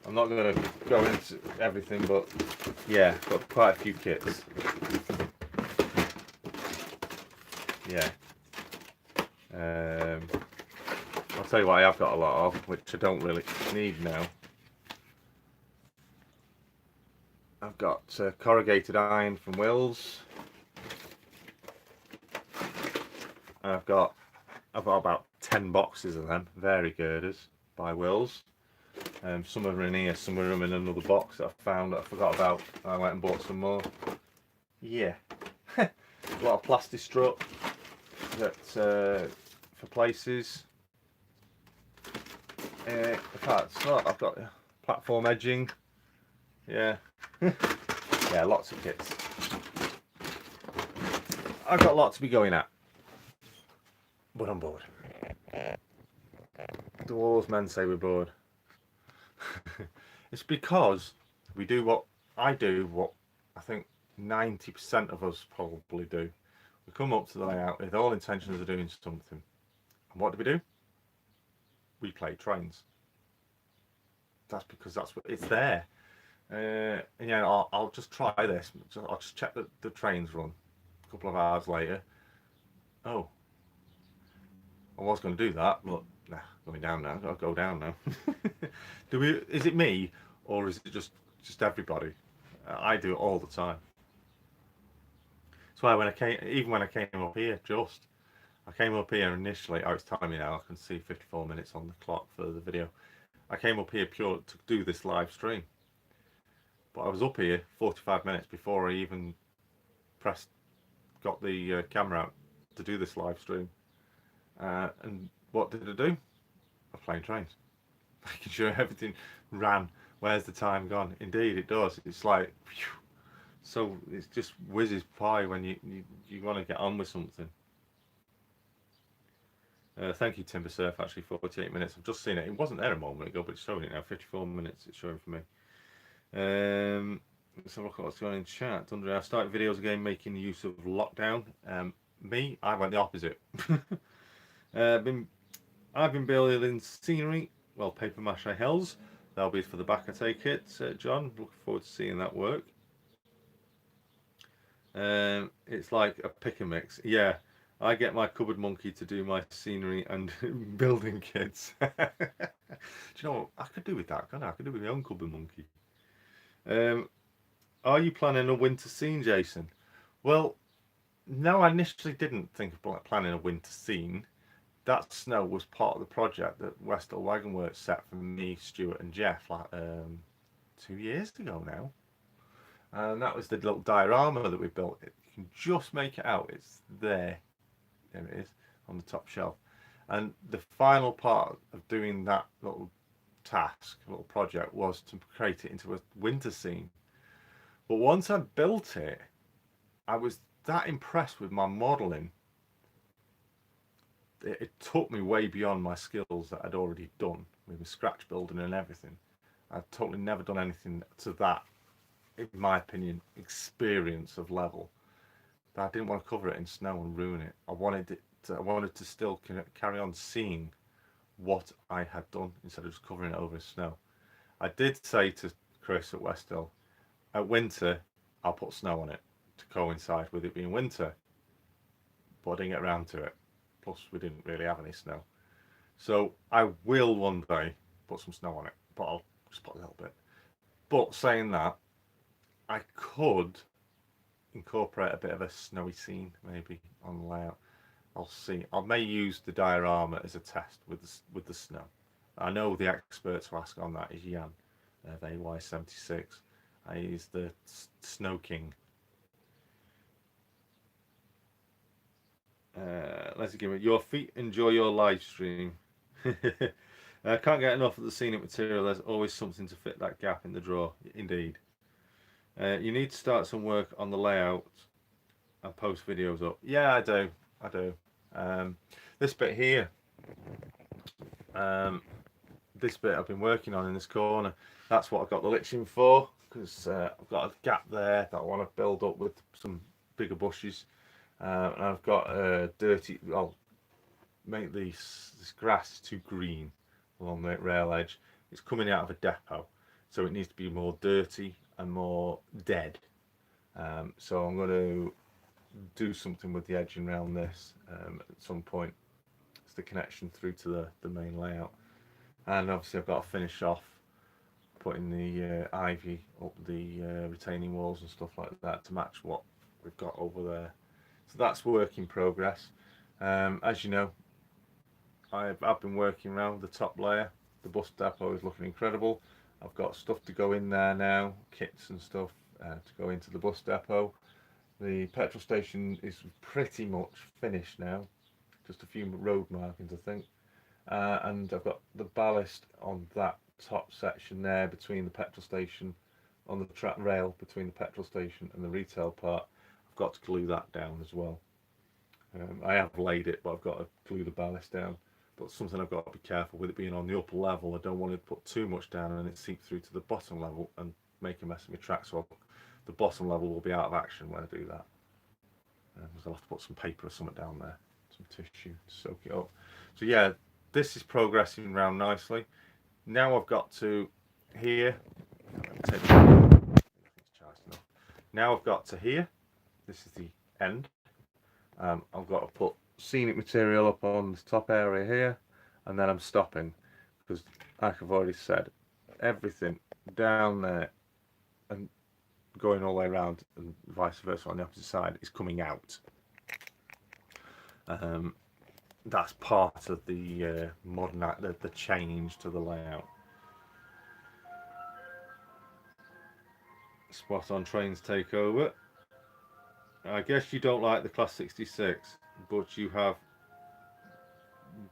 I'm not going to go into everything, but yeah, I've got quite a few kits. Yeah. I'll tell you what I have got a lot of, which I don't really need now. I've got corrugated iron from Wills. I've got about 10 boxes of them, vari girders by Wills. Some are in here, some are in another box that I found that I forgot about. I went and bought some more. Yeah, a lot of plastic strut that for places. In fact, so I've got platform edging. Yeah, yeah, lots of kits. I've got lots to be going at, but I'm bored. Do all those men say we're bored? It's because we do what I do, what I think 90% of us probably do. We come up to the layout with all intentions of doing something. And what do? We play trains. That's because that's what it's there. And yeah, I'll just try this. I'll just check that the trains run. A couple of hours later, oh, I was going to do that, but nah, going down now. I've got to go down now. Is it me, or is it just everybody? I do it all the time. That's why even when I came up here, I came up here initially. Oh, it's timing now. I can see 54 minutes on the clock for the video. I came up here pure to do this live stream, but I was up here 45 minutes before I even got the camera out to do this live stream. And what did I do? I was playing trains, making sure everything ran. Where's the time gone? Indeed, it does. It's like, phew. So it's just whizzes by when you want to get on with something. Thank you, Timber Surf. Actually, 48 minutes. I've just seen it. It wasn't there a moment ago, but it's showing it now. 54 minutes. It's showing for me. Let's have a look at what's going on in chat. Andre, I started videos again making use of lockdown. Me, I went the opposite. I've been building scenery. Well, paper mache hells. That'll be for the back, I take it. John, looking forward to seeing that work. It's like a pick and mix. Yeah, I get my cupboard monkey to do my scenery and building kits. Do you know what? I could do with that, can't I? I could do with my own cupboard monkey. Are you planning a winter scene, Jason? Well, no, I initially didn't think of planning a winter scene. That snow was part of the project that Westall Wagon Works set for me, Stuart and Jeff like 2 years ago now. And that was the little diorama that we built. You can just make it out. It's there. There it is on the top shelf. And the final part of doing that little project, was to create it into a winter scene. But once I built it, I was that impressed with my modelling. It took me way beyond my skills that I'd already done with my scratch building and everything. I'd totally never done anything to that, in my opinion, experience of level. But I didn't want to cover it in snow and ruin it. I wanted to still carry on seeing what I had done instead of just covering it over in snow. I did say to Chris at Westhill, at winter, I'll put snow on it to coincide with it being winter. But I didn't get around to it. Plus, we didn't really have any snow. So I will one day put some snow on it, but I'll just put a little bit. But saying that, I could incorporate a bit of a snowy scene maybe on the layout. I'll see. I may use the diorama as a test with the snow. I know the expert to ask on that is Jan of AY76. He's the Snow King. Let's give it. Your feet enjoy your live stream. I can't get enough of the scenic material. There's always something to fit that gap in the drawer. Indeed. You need to start some work on the layout and post videos up. Yeah, I do. I do. Um, this bit here, um, this bit I've been working on in this corner. That's what I've got the lichen for, because I've got a gap there that I want to build up with some bigger bushes. And I've got a dirty. Well, make this grass is too green along the rail edge. It's coming out of a depot, so it needs to be more dirty and more dead. So I'm going to do something with the edging around this at some point. It's the connection through to the main layout, and obviously I've got to finish off putting the ivy up the retaining walls and stuff like that to match what we've got over there. So that's work in progress. As you know, I've been working around the top layer. The bus depot is looking incredible. I've got stuff to go in there now, kits and stuff to go into the bus depot. The petrol station is pretty much finished now, just a few road markings, I think. And I've got the ballast on that top section there between the petrol station, on the track rail between the petrol station and the retail part. I've got to glue that down as well. I have laid it, but I've got to glue the ballast down. But something I've got to be careful with it being on the upper level. I don't want to put too much down and it seep through to the bottom level and make a mess of my track. So the bottom level will be out of action when I do that. I'll have to put some paper or something down there, some tissue to soak it up. So yeah, this is progressing round nicely. Now I've got to here. Now I've got to here. This is the end. I've got to put scenic material up on this top area here, and then I'm stopping because, like I've already said, everything down there and going all the way around and vice versa on the opposite side is coming out. Um, that's part of the modern the change to the layout. Spot on trains take over. I guess you don't like the Class 66, but you have.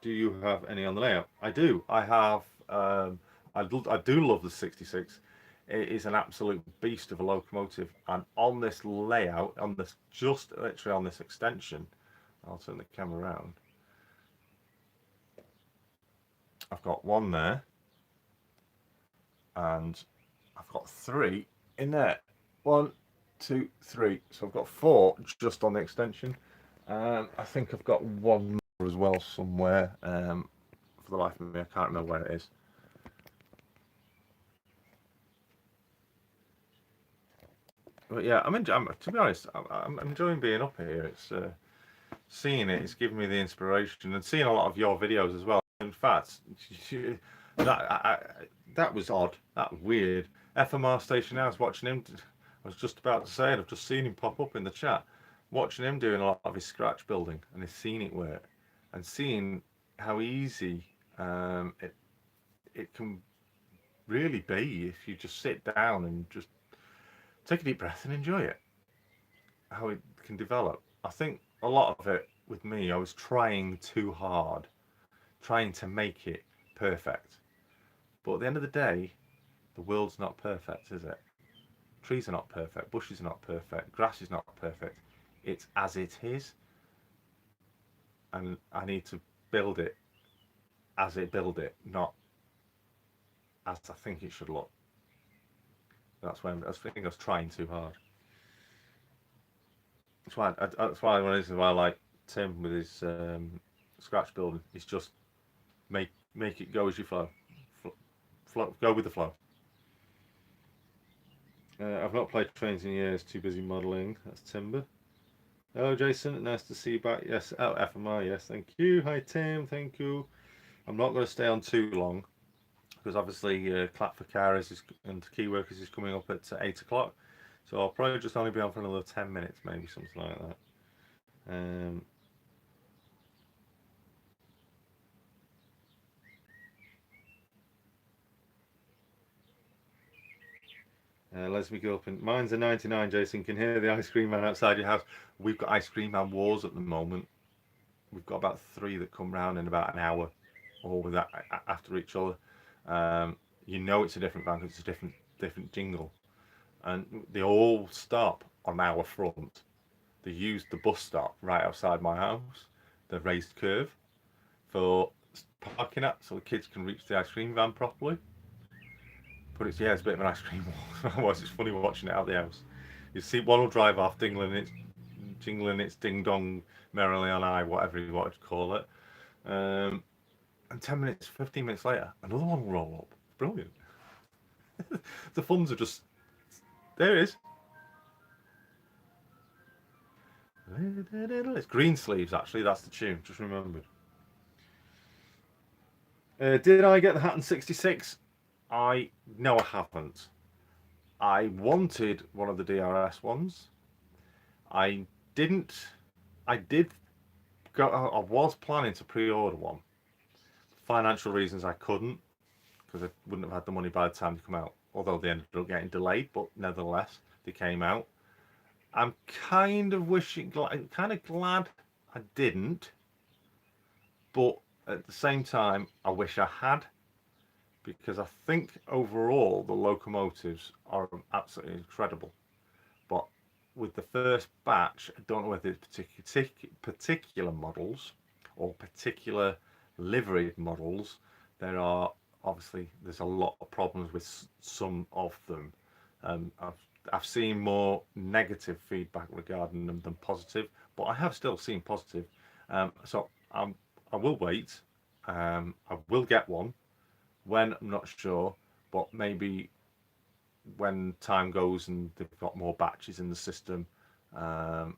Do you have any on the layout? I do. I have. I do love the 66. It is an absolute beast of a locomotive, and on this layout, on this just literally on this extension, I'll turn the camera around. I've got one there, and I've got three in there. One, two, three. So I've got four just on the extension. I think I've got one more as well somewhere. For the life of me, I can't remember where it is. But yeah, to be honest, I'm enjoying being up here. It's seeing it. It's giving me the inspiration and seeing a lot of your videos as well. In fact, that was odd. That was weird. FMR Station. I was watching him. I was just about to say it. I've just seen him pop up in the chat. Watching him doing a lot of his scratch building and his scenic work, and seeing how easy it can really be if you just sit down and just take a deep breath and enjoy it. How it can develop. I think a lot of it with me, I was trying too hard, trying to make it perfect. But at the end of the day, the world's not perfect, is it? Trees are not perfect, bushes are not perfect, grass is not perfect. It's as it is, and I need to build it as it build it, not as I think it should look. I think I was trying too hard. That's why one of the reasons why I like Tim with his scratch building. It's just make it go as you flow. Go with the flow. I've not played trains in years. Too busy modelling. That's Timber. Hello, Jason. Nice to see you back. Yes. Oh, FMI. Yes. Thank you. Hi, Tim. Thank you. I'm not going to stay on too long because obviously Clap for Carers and Key Workers is coming up at 8 o'clock. So I'll probably just only be on for another 10 minutes, maybe something like that. Let's me go up and mine's a 99. Jason can hear the ice cream man outside your house. We've got ice cream man wars at the moment. we've got about 3 that come round in about an hour, all with that after each other. You know it's a different van because it's a different jingle, and they all stop on our front. They use the bus stop right outside my house, the raised curve, for parking at, so the kids can reach the ice cream van properly. But it's a bit of an ice cream walk. Otherwise, it's funny watching it out the house. You see one will drive off, jingling its ding dong merrily on I, whatever you wanted to call it. And 10 minutes, 15 minutes later, another one will roll up. Brilliant. The funds are just there. It is. It's Green Sleeves, actually. That's the tune. Just remembered. Did I get the Hatton 66? No, I haven't. I wanted one of the DRS ones. I didn't. I did go. I was planning to pre-order one. Financial reasons, I couldn't because I wouldn't have had the money by the time they come out. Although they ended up getting delayed, but nevertheless, they came out. I'm kind of glad I didn't, but at the same time, I wish I had, because I think overall the locomotives are absolutely incredible. But with the first batch, I don't know whether it's particular models or particular livery models. There's a lot of problems with some of them. I've seen more negative feedback regarding them than positive, but I have still seen positive. So I will wait. I will get one. When, I'm not sure, but maybe when time goes and they've got more batches in the system, and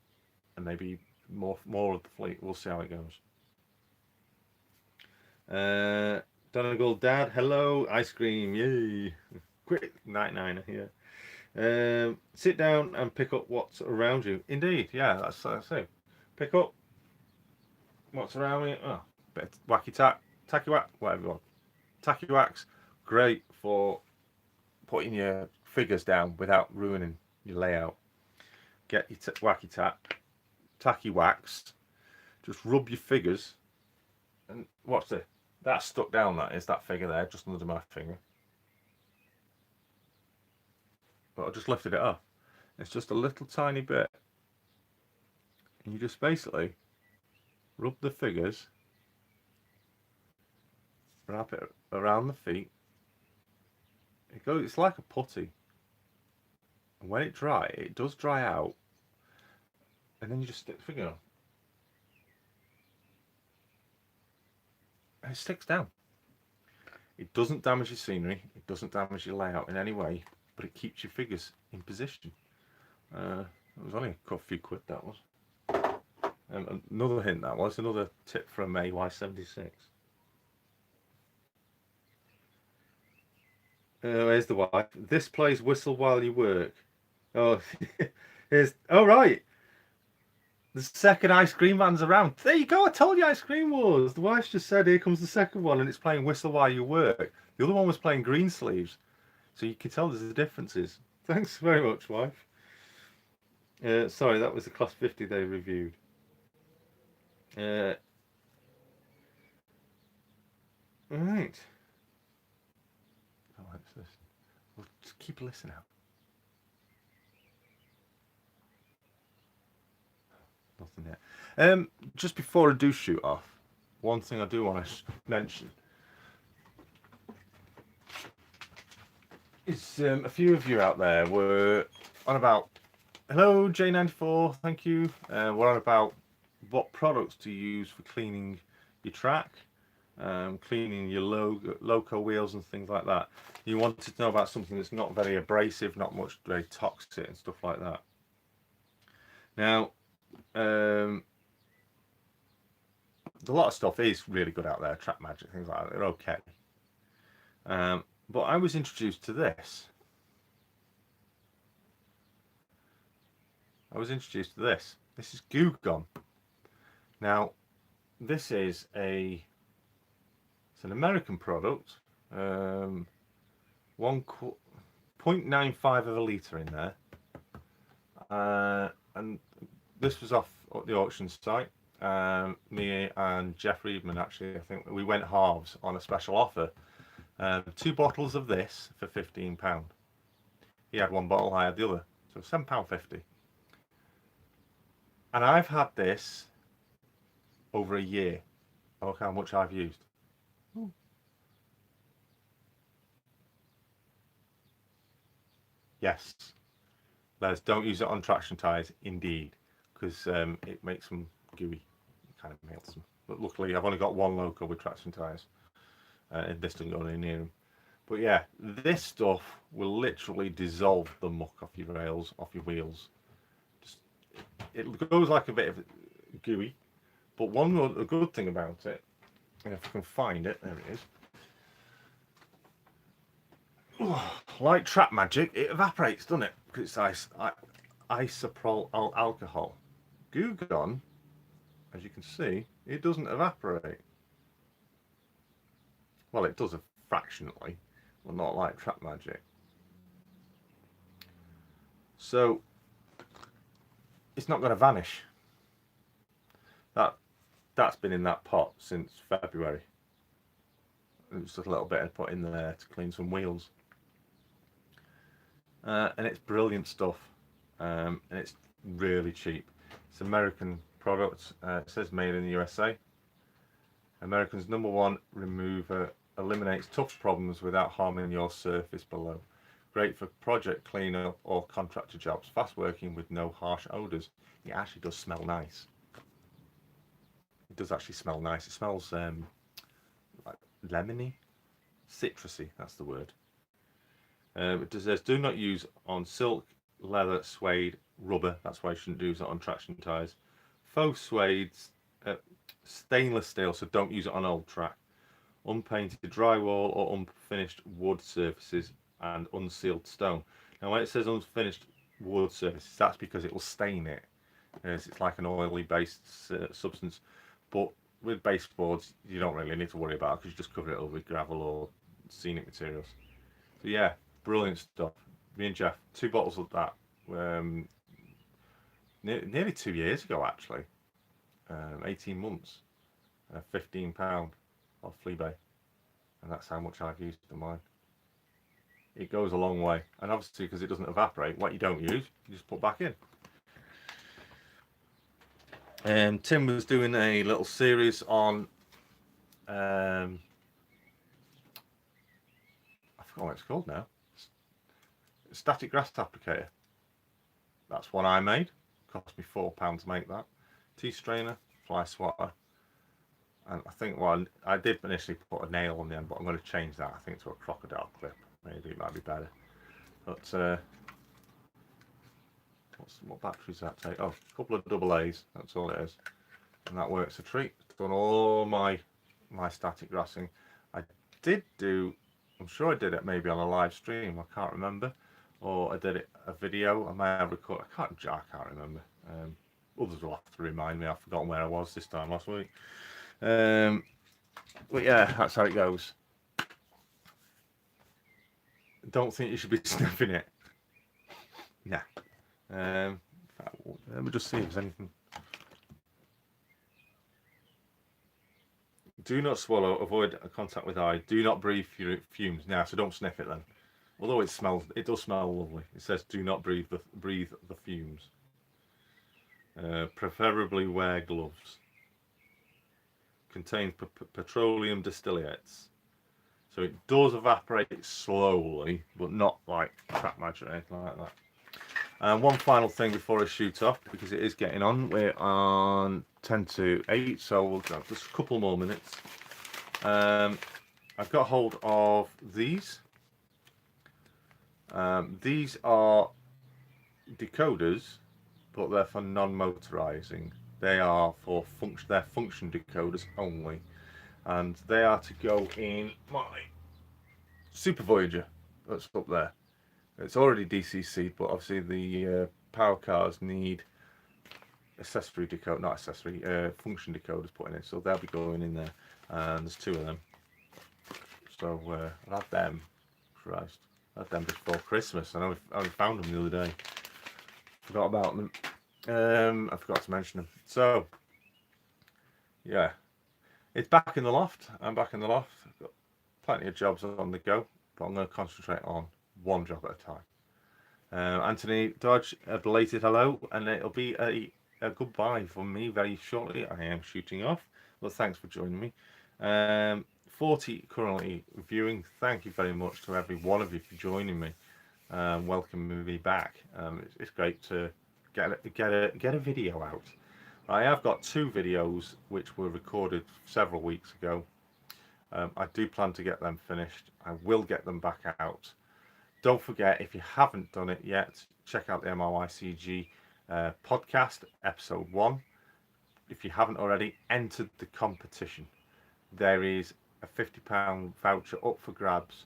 maybe more of the fleet. We'll see how it goes. Donegal Dad, hello, ice cream, yay! Quick, night niner here. Sit down and pick up what's around you. Indeed, yeah, that's it. Pick up what's around me. Oh, bit of tacky whack, whatever you want. Tacky whacks, great for putting your figures down without ruining your layout. Get your tacky wax. Just rub your figures, and watch this. That's stuck down. That figure there, just under my finger. But I just lifted it off. It's just a little tiny bit. And you just basically rub the figures, wrap it around the feet. It's like a putty. And when it does dry out. And then you just stick the finger on. And it sticks down. It doesn't damage your scenery. It doesn't damage your layout in any way. But it keeps your figures in position. It was only a few quid, that was. Another hint, that was. Another tip from AY76. Here's the wife. This plays Whistle While You Work. Oh, right. The second ice cream van's around. There you go. I told you Ice Cream Wars. The wife just said, here comes the second one, and it's playing Whistle While You Work. The other one was playing Green Sleeves. So you can tell there's the differences. Thanks very much, wife. Sorry, that was the Class 50 they reviewed. Right. Oh, let's listen. We'll just keep listening out. Nothing yet. Just before I do shoot off, one thing I do want to mention is a few of you out there were on about, hello J94, thank you. We're on about what products to use for cleaning your track, cleaning your loco wheels and things like that. You wanted to know about something that's not very abrasive, not much very toxic and stuff like that. Now, a lot of stuff is really good out there, Track Magic, things like that, they're okay. But I was introduced to this. This is Goo Gone. Now, this is it's an American product. 1.95 of a litre in there. And this was off the auction site. me and Jeff Reedman, actually, I think we went halves on a special offer. 2 bottles of this for £15. He had 1 bottle, I had the other, so £7.50. And I've had this over a year. Look how much I've used. Ooh. Yes, Les, don't use it on traction tyres, indeed, because it makes them gooey. It kind of melts them. But luckily, I've only got 1 Loco with traction tyres, and this doesn't go any near them. But yeah, this stuff will literally dissolve the muck off your rails, off your wheels. It goes like a bit of gooey, but a good thing about it, and if I can find it, there it is. Like trap magic, it evaporates, doesn't it? Because it's isopropyl alcohol. Goo Gone, as you can see, it doesn't evaporate. Well, it does fractionally, but not like trap magic. So it's not going to vanish. That's been in that pot since February. It's just a little bit I put in there to clean some wheels. And it's brilliant stuff, and it's really cheap. It's American product. It says made in the USA. American's #1 remover, eliminates tough problems without harming your surface below. Great for project cleanup or contractor jobs. Fast working with no harsh odours. It actually does smell nice. It does actually smell nice. It smells like lemony, citrusy. That's the word. It says do not use on silk, leather, suede, rubber. That's why you shouldn't use it on traction tyres. Faux suede, stainless steel, so don't use it on old track. Unpainted drywall or unfinished wood surfaces and unsealed stone. Now when it says unfinished wood surfaces, that's because it will stain it. It's like an oily based substance. But with baseboards, you don't really need to worry about it because you just cover it over with gravel or scenic materials. So yeah, brilliant stuff. Me and Jeff, 2 bottles of that nearly 2 years ago, actually. 18 months, £15 off Fleabay, and that's how much I've used of mine. It goes a long way, and obviously because it doesn't evaporate, what you don't use, you just put back in. Tim was doing a little series on I forgot what it's called now. Static grass applicator. That's one I made. Cost me £4 to make that. T-strainer, fly swatter, and I think I did initially put a nail on the end, but I'm going to change that. I think to a crocodile clip. Maybe it might be better. But what batteries that take? Oh, a couple of AA's. That's all it is, and that works a treat. Done all my static grassing. I did do. I'm sure I did it maybe on a live stream. I can't remember, or I did it a video. I may have recorded. I can't remember. Others will have to remind me. I've forgotten where I was this time last week. But yeah, that's how it goes. Don't think you should be sniffing it. Nah. Let me just see if there's anything. Do not swallow. Avoid contact with eye. Do not breathe fumes. Now, so don't sniff it then. Although it does smell lovely. It says do not breathe the fumes. Preferably wear gloves. Contains petroleum distillates. So it does evaporate slowly, but not like trap magic or anything like that. And one final thing before I shoot off, because it is getting on. We're on 10 to 8, so we'll have just a couple more minutes. I've got hold of these. These are decoders, but they're for non-motorizing. They are for function decoders only, and they are to go in my Super Voyager that's up there. It's already DCC'd, but obviously the power cars need function decoders put in it, so they'll be going in there, and there's 2 of them. So I'll have them. Christ, I had them before Christmas. I only found them the other day. Forgot about them. I forgot to mention them. So yeah, it's back in the loft. I'm back in the loft. I've got plenty of jobs on the go, but I'm going to concentrate on one job at a time. Anthony Dodge, a belated hello, and it'll be a goodbye from me very shortly. I am shooting off. Well, thanks for joining me. 40 currently viewing. Thank you very much to every one of you for joining me. Welcoming me back. It's great to get a video out. I have got 2 videos which were recorded several weeks ago. I do plan to get them finished. I will get them back out. Don't forget, if you haven't done it yet, check out the MRYCG podcast, episode 1. If you haven't already entered the competition, there is a £50 voucher up for grabs,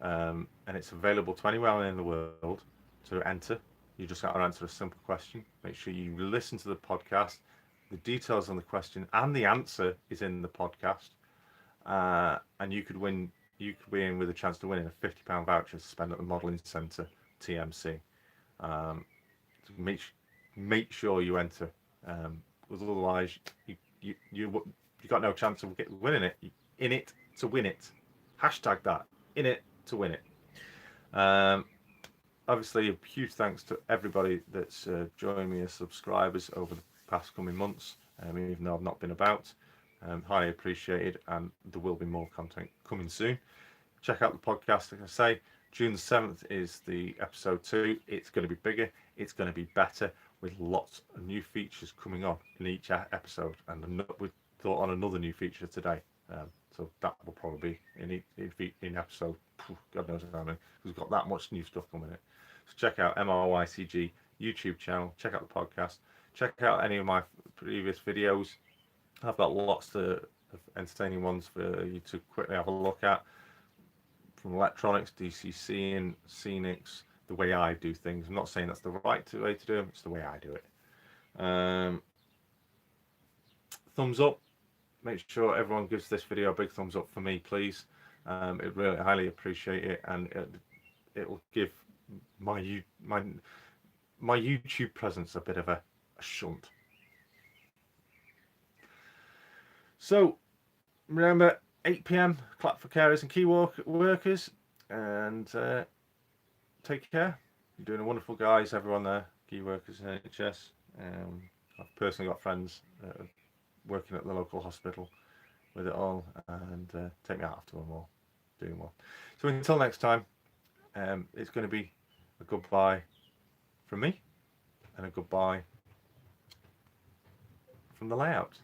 and it's available to anyone in the world to enter. You just got to answer a simple question. Make sure you listen to the podcast. The details on the question and the answer is in the podcast, and you could win. You could be in with a chance to win a £50 voucher to spend at the Modelling Centre, TMC. So make sure you enter, because otherwise you got no chance of winning it. In it to win it. Hashtag that. In it to win it. Obviously, a huge thanks to everybody that's joined me as subscribers over the past coming months, even though I've not been about. Highly appreciated, and there will be more content coming soon. Check out the podcast. Like I say, June the 7th is the episode 2. It's going to be bigger, it's going to be better, with lots of new features coming on in each episode, and we thought on another new feature today. So that will probably be in episode, God knows how many, because we've got that much new stuff coming in. So check out MRYCG YouTube channel, check out the podcast, check out any of my previous videos. I've got lots of entertaining ones for you to quickly have a look at, from electronics, DCC and scenics, the way I do things. I'm not saying that's the right way to do them, it's the way I do it. Thumbs up. Make sure everyone gives this video a big thumbs up for me, please. It really highly appreciate it, and it will give my YouTube presence a bit of a shunt. So remember, 8 PM, clap for carers and key workers, and take care. You're doing a wonderful, guys, everyone there, key workers in NHS. I've personally got friends working at the local hospital with it all, and take me out after them all, doing well. So until next time, it's going to be a goodbye from me and a goodbye from the layout.